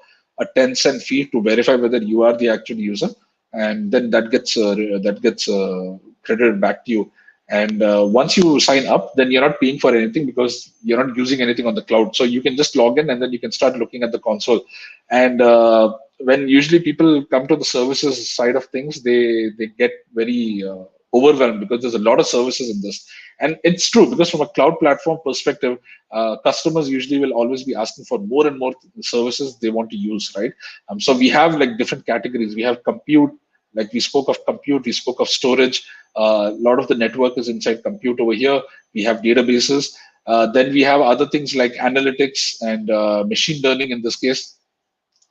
10-cent fee to verify whether you are the actual user, and then that gets credited back to you. And once you sign up, then you're not paying for anything because you're not using anything on the cloud. So you can just log in, and then you can start looking at the console. And when usually people come to the services side of things, they get very overwhelmed because there's a lot of services in this. And it's true, because from a cloud platform perspective, customers usually will always be asking for more and more services they want to use, right? So we have like different categories. We have compute. Like we spoke of compute, we spoke of storage. A lot of the network is inside compute over here. We have databases. Then we have other things like analytics and machine learning in this case,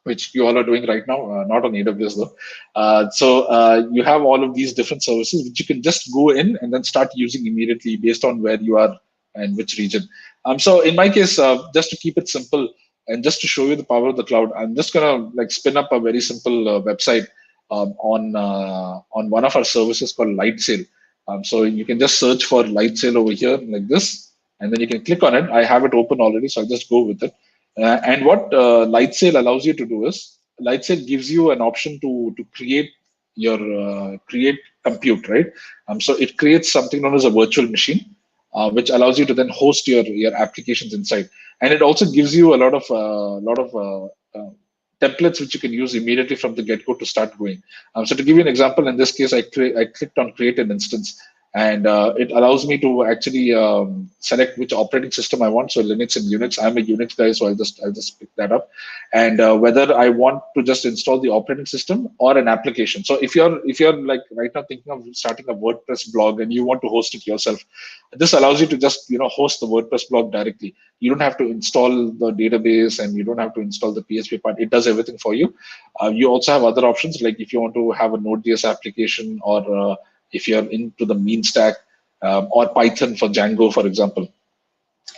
which you all are doing right now, not on AWS though. So you have all of these different services which you can just go in and then start using immediately based on where you are and which region. So in my case, just to keep it simple and just to show you the power of the cloud, I'm just gonna like spin up a very simple website on one of our services called Lightsail. So you can just search for Lightsail over here like this, and then you can click on it. I have it open already, so I'll just go with it. And what Lightsail allows you to do is, Lightsail gives you an option to create your create compute, right? So it creates something known as a virtual machine, which allows you to then host your applications inside. And it also gives you a lot of templates which you can use immediately from the get-go to start going. So to give you an example, in this case, I clicked on create an instance, and it allows me to actually select which operating system I want. So Linux and Unix. I'm a Unix guy, so I'll just pick that up, and whether I want to just install the operating system or an application. So if you're like right now thinking of starting a WordPress blog and you want to host it yourself, this allows you to just host the WordPress blog directly. You don't have to install the database, and you don't have to install the PHP part. It does everything for you. You also have other options, like if you want to have a Node.js application, or if you're into the mean stack, or Python for Django, for example.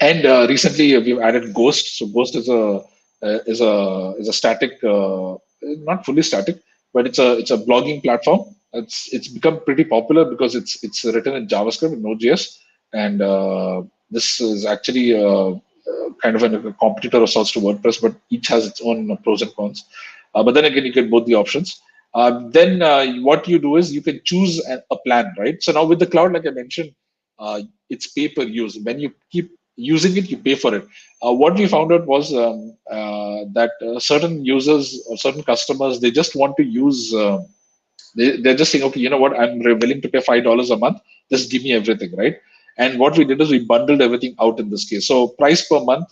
And recently we've added Ghost. So Ghost is a static, not fully static, but it's a blogging platform. It's become pretty popular because it's written in JavaScript and Node.js, and this is actually kind of a competitor of sorts to WordPress, but each has its own pros and cons. But then again, you get both the options. Then what you do is you can choose a plan, right? So now with the cloud, like I mentioned, it's pay per use. When you keep using it, you pay for it. What we found out was that certain users or certain customers, they just want to use. They're just saying, okay, you know what, I'm willing to pay $5 a month. Just give me everything, right? And what we did is we bundled everything out in this case. So price per month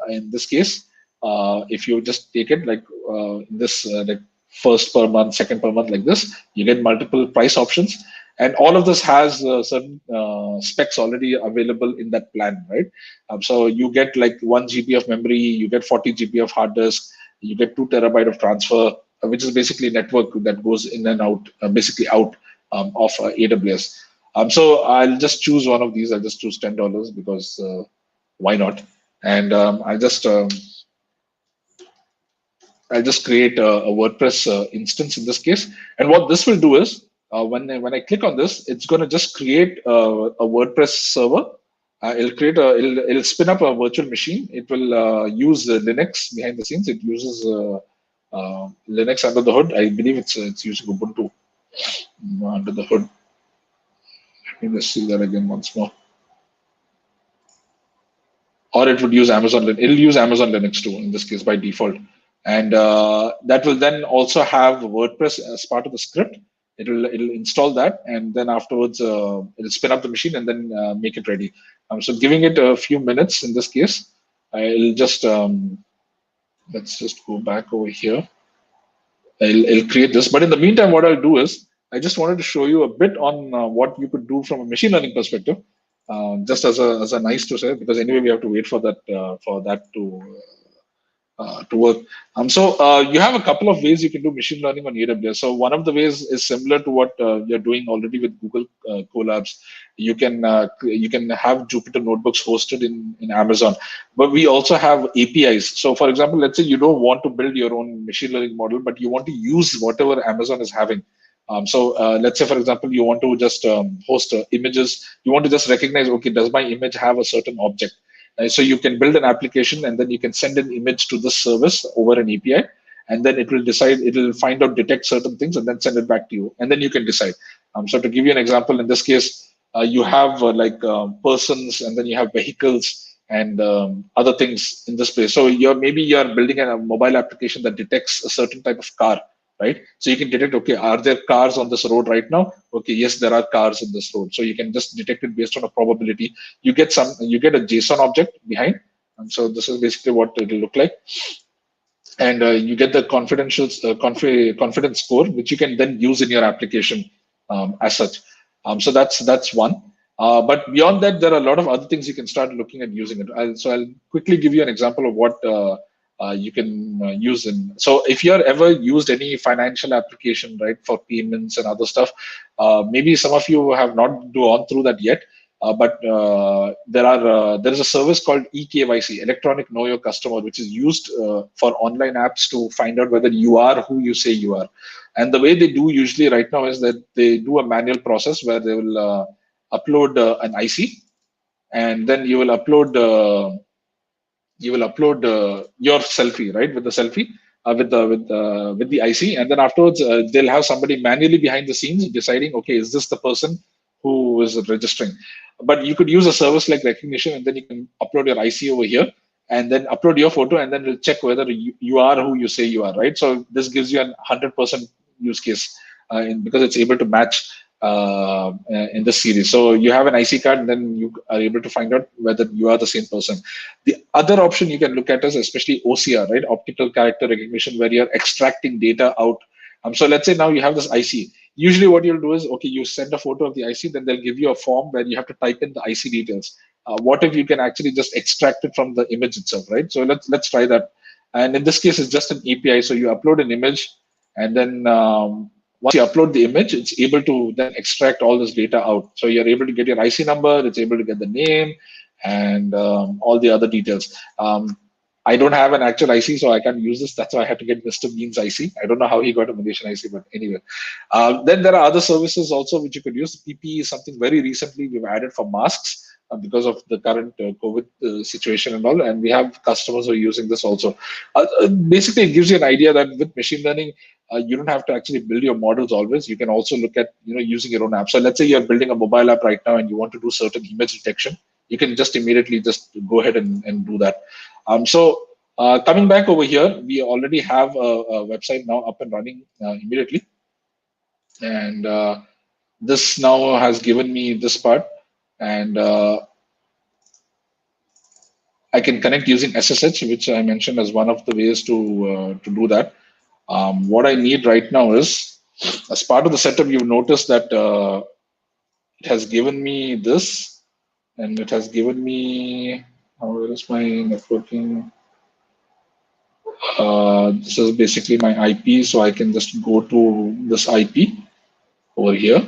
in this case, if you just take it like in this like first per month, second per month like this, you get multiple price options. And all of this has certain specs already available in that plan, right? So you get like 1 GB of memory, you get 40 GB of hard disk, you get 2 terabyte of transfer, which is basically network that goes in and out, basically out of AWS. So I'll just choose one of these. I'll just choose $10 because why not? And I'll just create a WordPress instance in this case. And what this will do is when I click on this, it's going to just create a WordPress server. It'll spin up a virtual machine. It will use Linux behind the scenes. It uses Linux under the hood. I believe it's using Ubuntu under the hood. Let me just see that again once more. Or it would use Amazon. It'll use Amazon Linux too in this case by default. And that will then also have WordPress as part of the script. It'll install that, and then afterwards it'll spin up the machine and then make it ready. So giving it a few minutes in this case, I'll just let's just go back over here. I'll create this. But in the meantime, what I'll do is I just wanted to show you a bit on what you could do from a machine learning perspective, just as a nice to say, because anyway we have to wait for that to work. So you have a couple of ways you can do machine learning on AWS. So one of the ways is similar to what you're doing already with Google Colabs. You can have Jupyter notebooks hosted in Amazon, but we also have APIs. So for example, let's say you don't want to build your own machine learning model, but you want to use whatever Amazon is having. So let's say, for example, you want to just host images. You want to just recognize, okay, does my image have a certain object? So you can build an application and then you can send an image to this service over an API, and then it will decide, it will find out, detect certain things, and then send it back to you. And then you can decide. So to give you an example, in this case, you have persons, and then you have vehicles and other things in this place. So maybe you're building a mobile application that detects a certain type of car, right? So you can detect, okay, are there cars on this road right now? Okay, yes, there are cars in this road. So you can just detect it based on a probability. You get a JSON object behind. And so this is basically what it will look like. And you get the confidence score, which you can then use in your application as such. So that's one. But beyond that, there are a lot of other things you can start looking at using it. So I'll quickly give you an example of what you can use in. So if you're ever used any financial application, right, for payments and other stuff, maybe some of you have not gone through that yet, but there is a service called eKYC, Electronic Know Your Customer, which is used for online apps to find out whether you are who you say you are. And the way they do usually right now is that they do a manual process where they will upload an IC, and then you will upload your selfie, right, with the selfie, with the IC, and then afterwards they'll have somebody manually behind the scenes deciding, okay, is this the person who is registering? But you could use a service like recognition, and then you can upload your IC over here, and then upload your photo, and then it'll check whether you are who you say you are, right? So this gives you a 100% use case because it's able to match in this series. So you have an IC card, and then you are able to find out whether you are the same person. The other option you can look at is especially OCR, right? Optical character recognition, where you're extracting data out. So let's say now you have this IC. Usually what you'll do is, okay, you send a photo of the IC, then they'll give you a form where you have to type in the IC details. What if you can actually just extract it from the image itself, right? So let's try that. And in this case, it's just an API. So you upload an image, and then once you upload the image, it's able to then extract all this data out. So you're able to get your IC number, it's able to get the name, and all the other details. I don't have an actual IC, so I can't use this. That's why I had to get Mr. Bean's IC. I don't know how he got a Malaysian IC, but anyway. Then there are other services also which you could use. PPE is something very recently we've added for masks. because of the current COVID situation and all. And we have customers who are using this also. Basically, it gives you an idea that with machine learning, you don't have to actually build your models always. You can also look at using your own app. So let's say you're building a mobile app right now and you want to do certain image detection. You can just immediately just go ahead and do that. Coming back over here, we already have a website now up and running immediately. And this now has given me this part. And I can connect using SSH, which I mentioned as one of the ways to do that. What I need right now is, as part of the setup, you've noticed that it has given me this, and it has given me, where is my networking? This is basically my IP, so I can just go to this IP over here.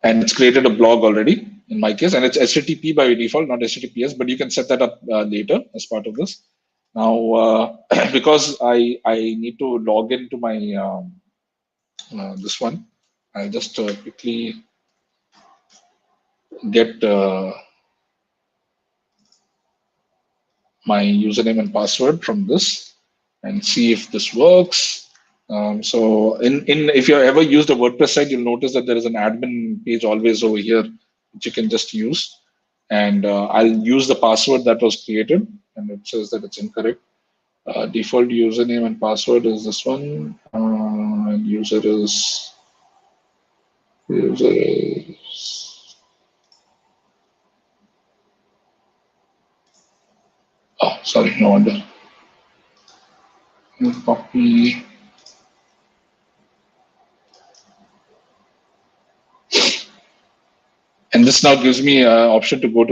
And it's created a blog already in my case, and it's HTTP by default, not HTTPS, but you can set that up later as part of this. Now, because I need to log into my this one, I'll just quickly get my username and password from this and see if this works. So if you ever used a WordPress site, you'll notice that there is an admin page always over here, which you can just use. And I'll use the password that was created, and it says that it's incorrect. Default username and password is this one, and user is oh, sorry, no wonder. Copy. And this now gives me an option to go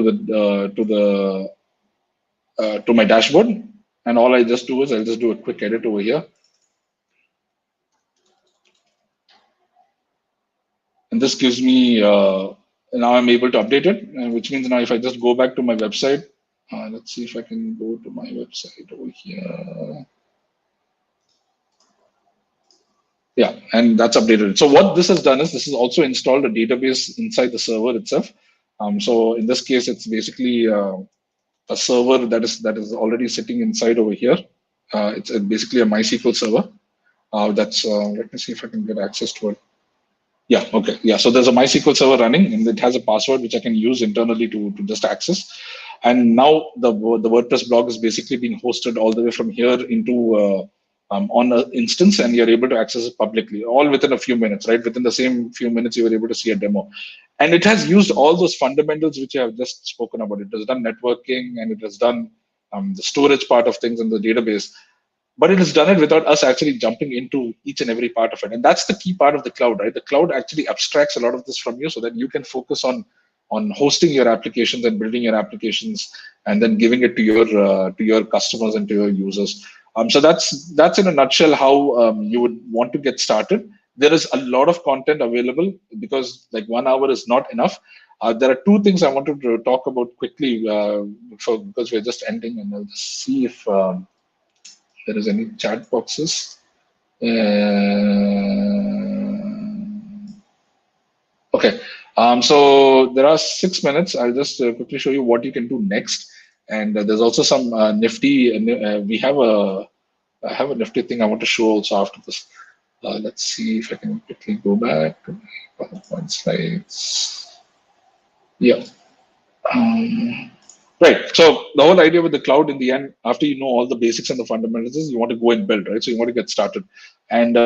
to my dashboard, and all I just do is I'll just do a quick edit over here, and this gives me now I'm able to update it, which means now if I just go back to my website, let's see if I can go to my website over here. Yeah, and that's updated. So what this has done is this has also installed a database inside the server itself. So in this case, it's basically a server that is already sitting inside over here. It's basically a MySQL server. That's let me see if I can get access to it. Yeah, okay. Yeah, so there's a MySQL server running, and it has a password which I can use internally to just access. And now the WordPress blog is basically being hosted all the way from here into on an instance, and you're able to access it publicly, all within a few minutes, right? Within the same few minutes, you were able to see a demo. And it has used all those fundamentals which I have just spoken about. It has done networking, and it has done the storage part of things in the database. But it has done it without us actually jumping into each and every part of it. And that's the key part of the cloud, right? The cloud actually abstracts a lot of this from you so that you can focus on hosting your applications and building your applications and then giving it to your customers and to your users. So that's in a nutshell how you would want to get started. There is a lot of content available because like 1 hour is not enough. There are two things I wanted to talk about quickly because we're just ending, and I'll just see if there is any chat boxes. Okay, so there are 6 minutes. I'll just quickly show you what you can do next. And there's also some nifty. I have a nifty thing I want to show also after this. Let's see if I can quickly go back to my PowerPoint slides. Yeah. Right. So the whole idea with the cloud in the end, after you know all the basics and the fundamentals, is you want to go and build, right? So you want to get started. And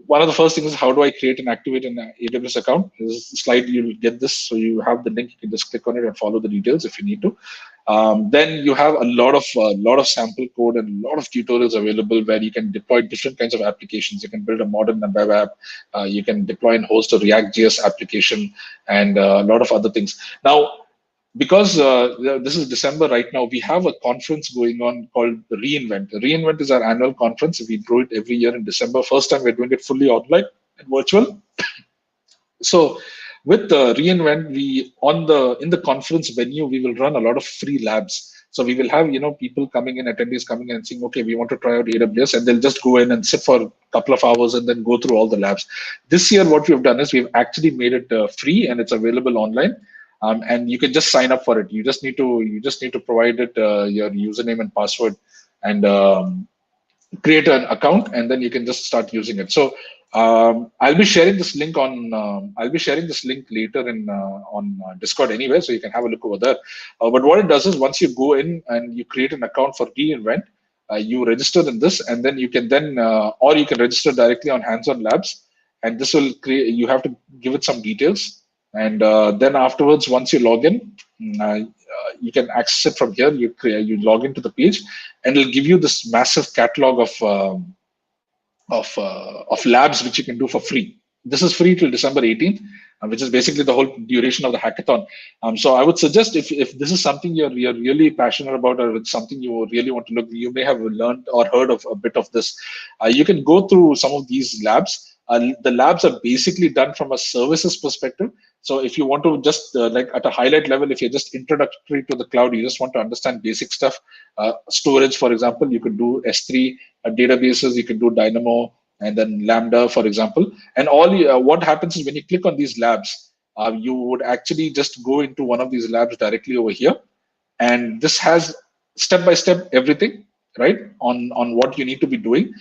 one of the first things is how do I create and activate an AWS account? This slide, you'll get this. So you have the link. You can just click on it and follow the details if you need to. Then you have a lot of sample code and a lot of tutorials available where you can deploy different kinds of applications. You can build a modern web app. You can deploy and host a React.js application and a lot of other things. Now, because this is December right now, we have a conference going on called reInvent. reInvent is our annual conference. We do it every year in December. First time we're doing it fully online and virtual. So with reInvent, in the conference venue, we will run a lot of free labs. So we will have, people coming in, attendees coming in and saying, okay, we want to try out AWS, and they'll just go in and sit for a couple of hours and then go through all the labs. This year, what we've done is we've actually made it free, and it's available online. And you can just sign up for it. You just need to provide it your username and password, and create an account, and then you can just start using it. So I'll be sharing this link later in on Discord anyway, so you can have a look over there. But what it does is, once you go in and you create an account for reInvent, you register in this, and then you can or you can register directly on Hands-on Labs, and this will create. You have to give it some details, and then afterwards, once you log in, you can access it from here. You log into the page, and it'll give you this massive catalog of labs which you can do for free. This is free till December 18th, which is basically the whole duration of the hackathon. So I would suggest, if this is something you're really passionate about, or it's something you really want to look, you may have learned or heard of a bit of this. You can go through some of these labs. The labs are basically done from a services perspective. So if you want to just like at a highlight level, if you're just introductory to the cloud, you just want to understand basic stuff, storage, for example, you could do S3 databases, you can do Dynamo, and then Lambda, for example. And what happens is, when you click on these labs, you would actually just go into one of these labs directly over here. And this has step-by-step everything, right, on what you need to be doing.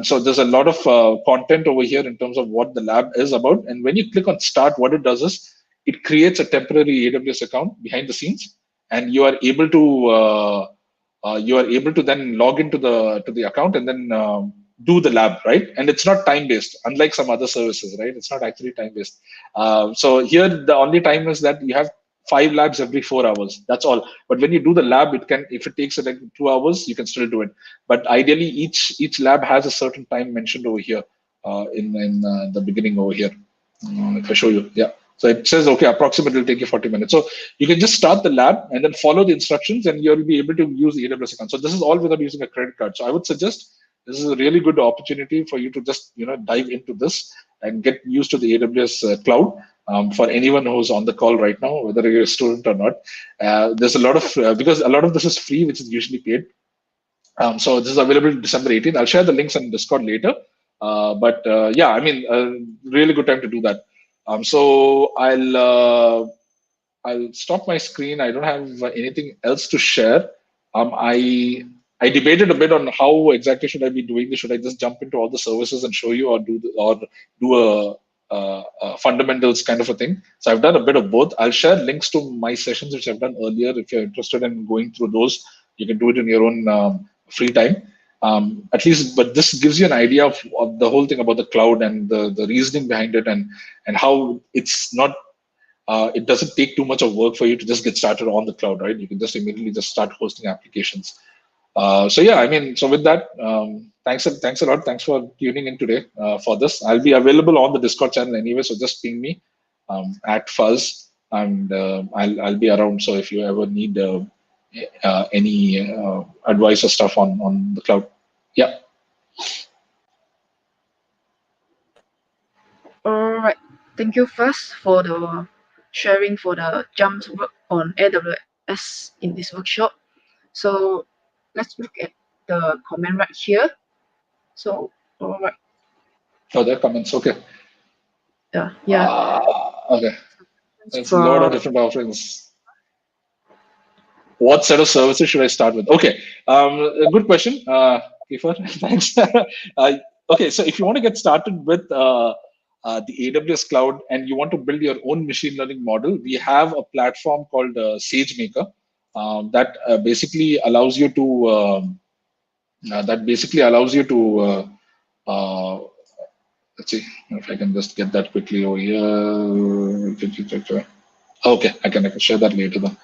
So there's a lot of content over here in terms of what the lab is about. And when you click on start, what it does is it creates a temporary AWS account behind the scenes, and you are able to then log into the account and then do the lab, right? And it's not time-based, unlike some other services, right? It's not actually time-based. So here, the only time is that you have 5 labs every 4 hours. That's all. But when you do the lab, if it takes like 2 hours, you can still do it. But ideally, each lab has a certain time mentioned over here in the beginning over here. If I show you, yeah. So it says, okay, approximately it'll take you 40 minutes. So you can just start the lab and then follow the instructions, and you'll be able to use the AWS account. So this is all without using a credit card. So I would suggest this is a really good opportunity for you to just dive into this and get used to the AWS cloud. For anyone who's on the call right now, whether you're a student or not, there's a lot of because a lot of this is free, which is usually paid. So this is available December 18th. I'll share the links on Discord later. But yeah, I mean, really good time to do that. So I'll stop my screen. I don't have anything else to share. I debated a bit on how exactly should I be doing this. Should I just jump into all the services and show you, or do a fundamentals kind of a thing? So I've done a bit of both. I'll share links to my sessions which I've done earlier. If you're interested in going through those, you can do it in your own free time. At least, but this gives you an idea of the whole thing about the cloud and the reasoning behind it, and how it's not. It doesn't take too much of work for you to just get started on the cloud, right? You can just immediately just start hosting applications. So yeah, I mean, so with that, thanks a lot. Thanks for tuning in today for this. I'll be available on the Discord channel anyway, so just ping me at Fuzz, and I'll be around. So if you ever need any advice or stuff on the cloud, yeah. All right. Thank you first for the sharing for the jumps work on AWS in this workshop. So let's look at the comment right here. So, all right. Oh, there are comments. Okay. Yeah. Okay. There's a lot of different offerings. What set of services should I start with? Okay. A good question, Kifar. Thanks. Okay. So if you want to get started with the AWS cloud and you want to build your own machine learning model, we have a platform called SageMaker that basically allows you to let's see if I can just get that quickly over here. Okay, I can share that later then.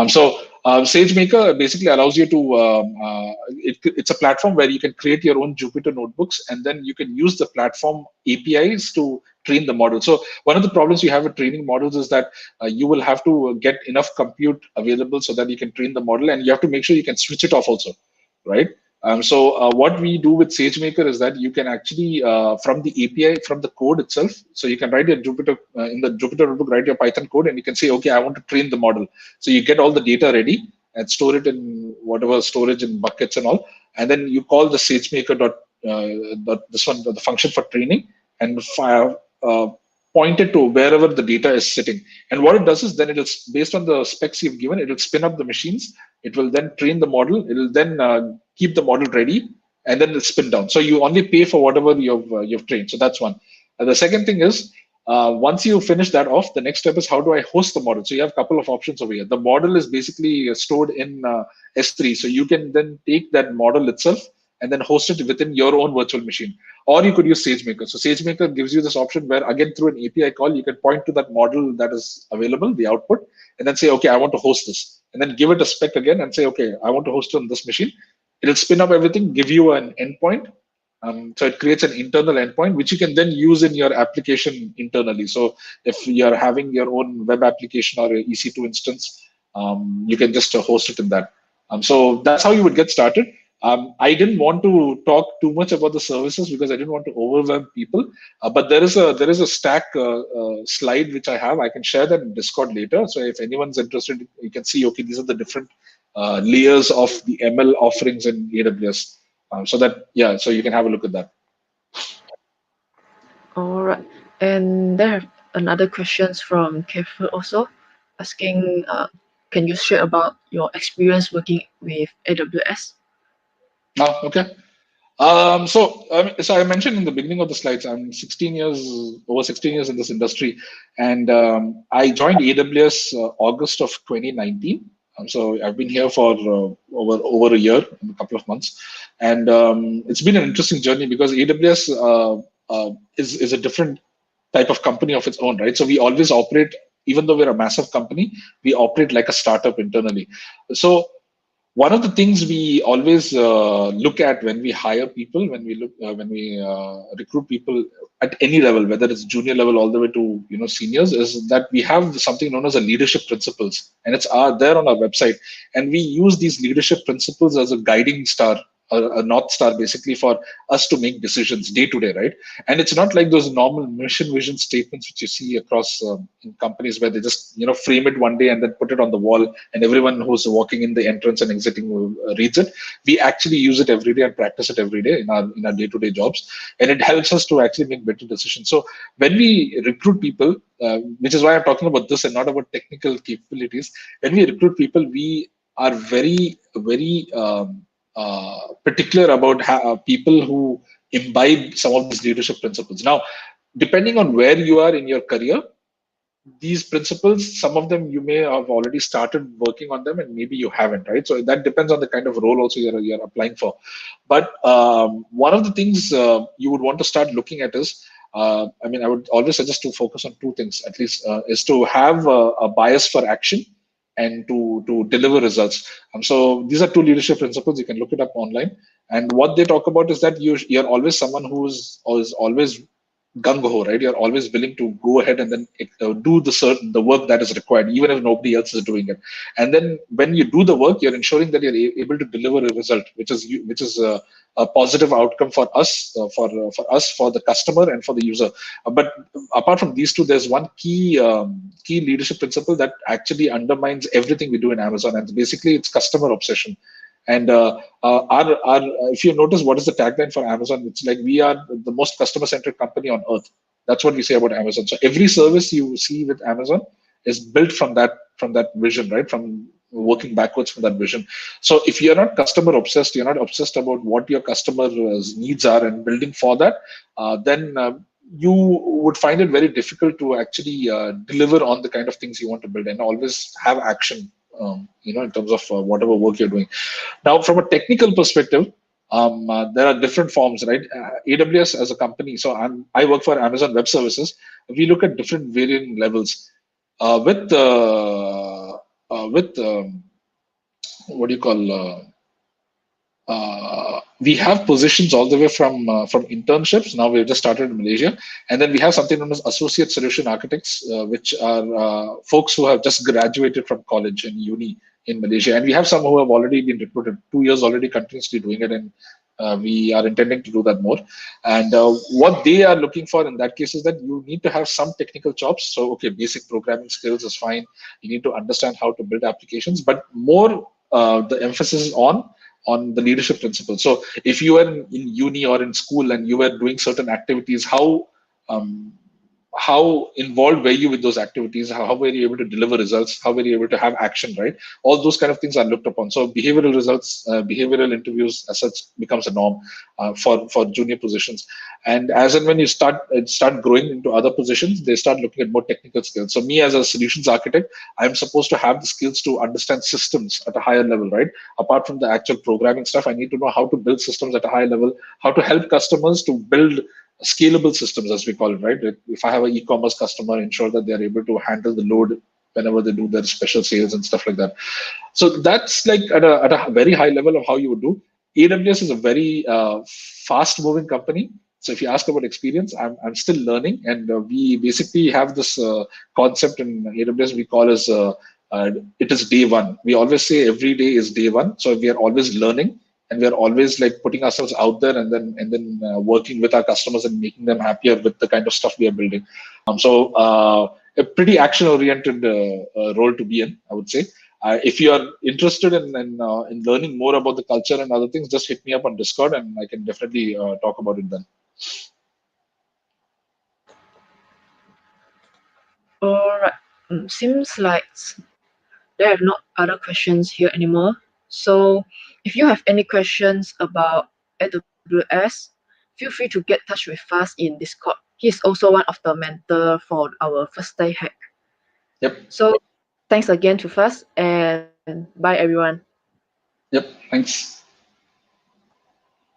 So SageMaker basically allows you to, it's a platform where you can create your own Jupyter notebooks, and then you can use the platform APIs to train the model. So one of the problems you have with training models is that you will have to get enough compute available so that you can train the model, and you have to make sure you can switch it off also, right? So what we do with SageMaker is that you can actually, from the API, from the code itself, so you can write your Jupyter, in the Jupyter notebook, write your Python code, and you can say, okay, I want to train the model. So you get all the data ready and store it in whatever storage in buckets and all, and then you call the SageMaker this one, the function for training, and point it to wherever the data is sitting. And what it does is then it'll, based on the specs you've given, it'll spin up the machines. It will then train the model. It'll then keep the model ready, and then it'll spin down. So you only pay for whatever you've trained. So that's one. The second thing is, once you finish that off, the next step is how do I host the model? So you have a couple of options over here. The model is basically stored in S3. So you can then take that model itself and then host it within your own virtual machine. Or you could use SageMaker. So SageMaker gives you this option where, again, through an API call, you can point to that model that is available, the output, and then say, okay, I want to host this. And then give it a spec again and say, okay, I want to host it on this machine. It'll spin up everything, give you an endpoint. So it creates an internal endpoint, which you can then use in your application internally. So if you're having your own web application or a EC2 instance, you can just host it in that. So that's how you would get started. I didn't want to talk too much about the services because I didn't want to overwhelm people. But there is a stack slide which I have. I can share that in Discord later. So if anyone's interested, you can see, okay, these are the different layers of the ML offerings in AWS. So you can have a look at that. All right. And there are another questions from Kefir also asking, can you share about your experience working with AWS? Oh, okay. So I mentioned in the beginning of the slides, I'm over 16 years in this industry, and I joined AWS August of 2019. So I've been here for over a year and a couple of months, and it's been an interesting journey because AWS is a different type of company of its own, right? So we always operate, even though we're a massive company, we operate like a startup internally. So one of the things we always look at when we hire people, when we recruit people at any level, whether it's junior level all the way to seniors, is that we have something known as a leadership principles, and it's there on our website, and we use these leadership principles as a guiding star, a north star, basically, for us to make decisions day to day, right? And it's not like those normal mission vision statements which you see across in companies where they just frame it one day and then put it on the wall, and everyone who's walking in the entrance and exiting reads it. We actually use it every day and practice it every day in our day to day jobs, and it helps us to actually make better decisions. So when we recruit people, which is why I'm talking about this and not about technical capabilities, when we recruit people, we are very particular about people who imbibe some of these leadership principles. Now, depending on where you are in your career, these principles, some of them you may have already started working on them, and maybe you haven't, right? So that depends on the kind of role also you're applying for. But one of the things you would want to start looking at is, I would always suggest to focus on two things, at least, is to have a bias for action and to deliver results. So these are two leadership principles. You can look it up online. And what they talk about is that you're always someone who's always gung-ho, right? You're always willing to go ahead and then do the work that is required, even if nobody else is doing it. And then when you do the work, you're ensuring that you're able to deliver a result, which is a positive outcome for us, for the customer, and for the user. But apart from these two, there's one key leadership principle that actually undermines everything we do in Amazon, and basically it's customer obsession. And if you notice, what is the tagline for Amazon? It's like, we are the most customer-centric company on earth. That's what we say about Amazon. So every service you see with Amazon is built from that vision, right? From working backwards from that vision. So if you're not customer obsessed, you're not obsessed about what your customer's needs are and building for that, then you would find it very difficult to actually deliver on the kind of things you want to build and always have action. In terms of whatever work you're doing. Now, from a technical perspective, there are different forms, right? AWS as a company, so I work for Amazon Web Services. We look at different varying levels with what do you call? We have positions all the way from internships. Now we've just started in Malaysia, and then we have something known as associate solution architects, which are folks who have just graduated from college and uni in Malaysia, and we have some who have already been recruited, 2 years already continuously doing it, and we are intending to do that more. And what they are looking for in that case is that you need to have some technical chops. So, okay, basic programming skills is fine. You need to understand how to build applications, but more the emphasis is on the leadership principle. So if you were in uni or in school and you were doing certain activities, um, how involved were you with those activities? How were you able to deliver results? How were you able to have action, right? All those kind of things are looked upon. So behavioral results, behavioral interviews as such becomes a norm for junior positions. And as and when you start growing into other positions, they start looking at more technical skills. So me as a solutions architect, I'm supposed to have the skills to understand systems at a higher level, right? Apart from the actual programming stuff, I need to know how to build systems at a high level, how to help customers to build scalable systems, as we call it, right? If I have an e-commerce customer, ensure that they're able to handle the load whenever they do their special sales and stuff like that. So that's like at a very high level of how you would do. AWS is a very fast moving company. So if you ask about experience, I'm still learning, and we basically have this concept in AWS we call as it is day one. We always say every day is day one. So we are always learning, and we are always like putting ourselves out there, and then working with our customers and making them happier with the kind of stuff we are building. A pretty action oriented role to be in, I would say. If you are interested in learning more about the culture and other things, just hit me up on Discord, and I can definitely talk about it then. All right. Seems like there are not other questions here anymore. So if you have any questions about AWS, feel free to get touch with us in Discord. He's also one of the mentor for our first day hack. Yep. So thanks again to Faz, and bye everyone. Yep. Thanks.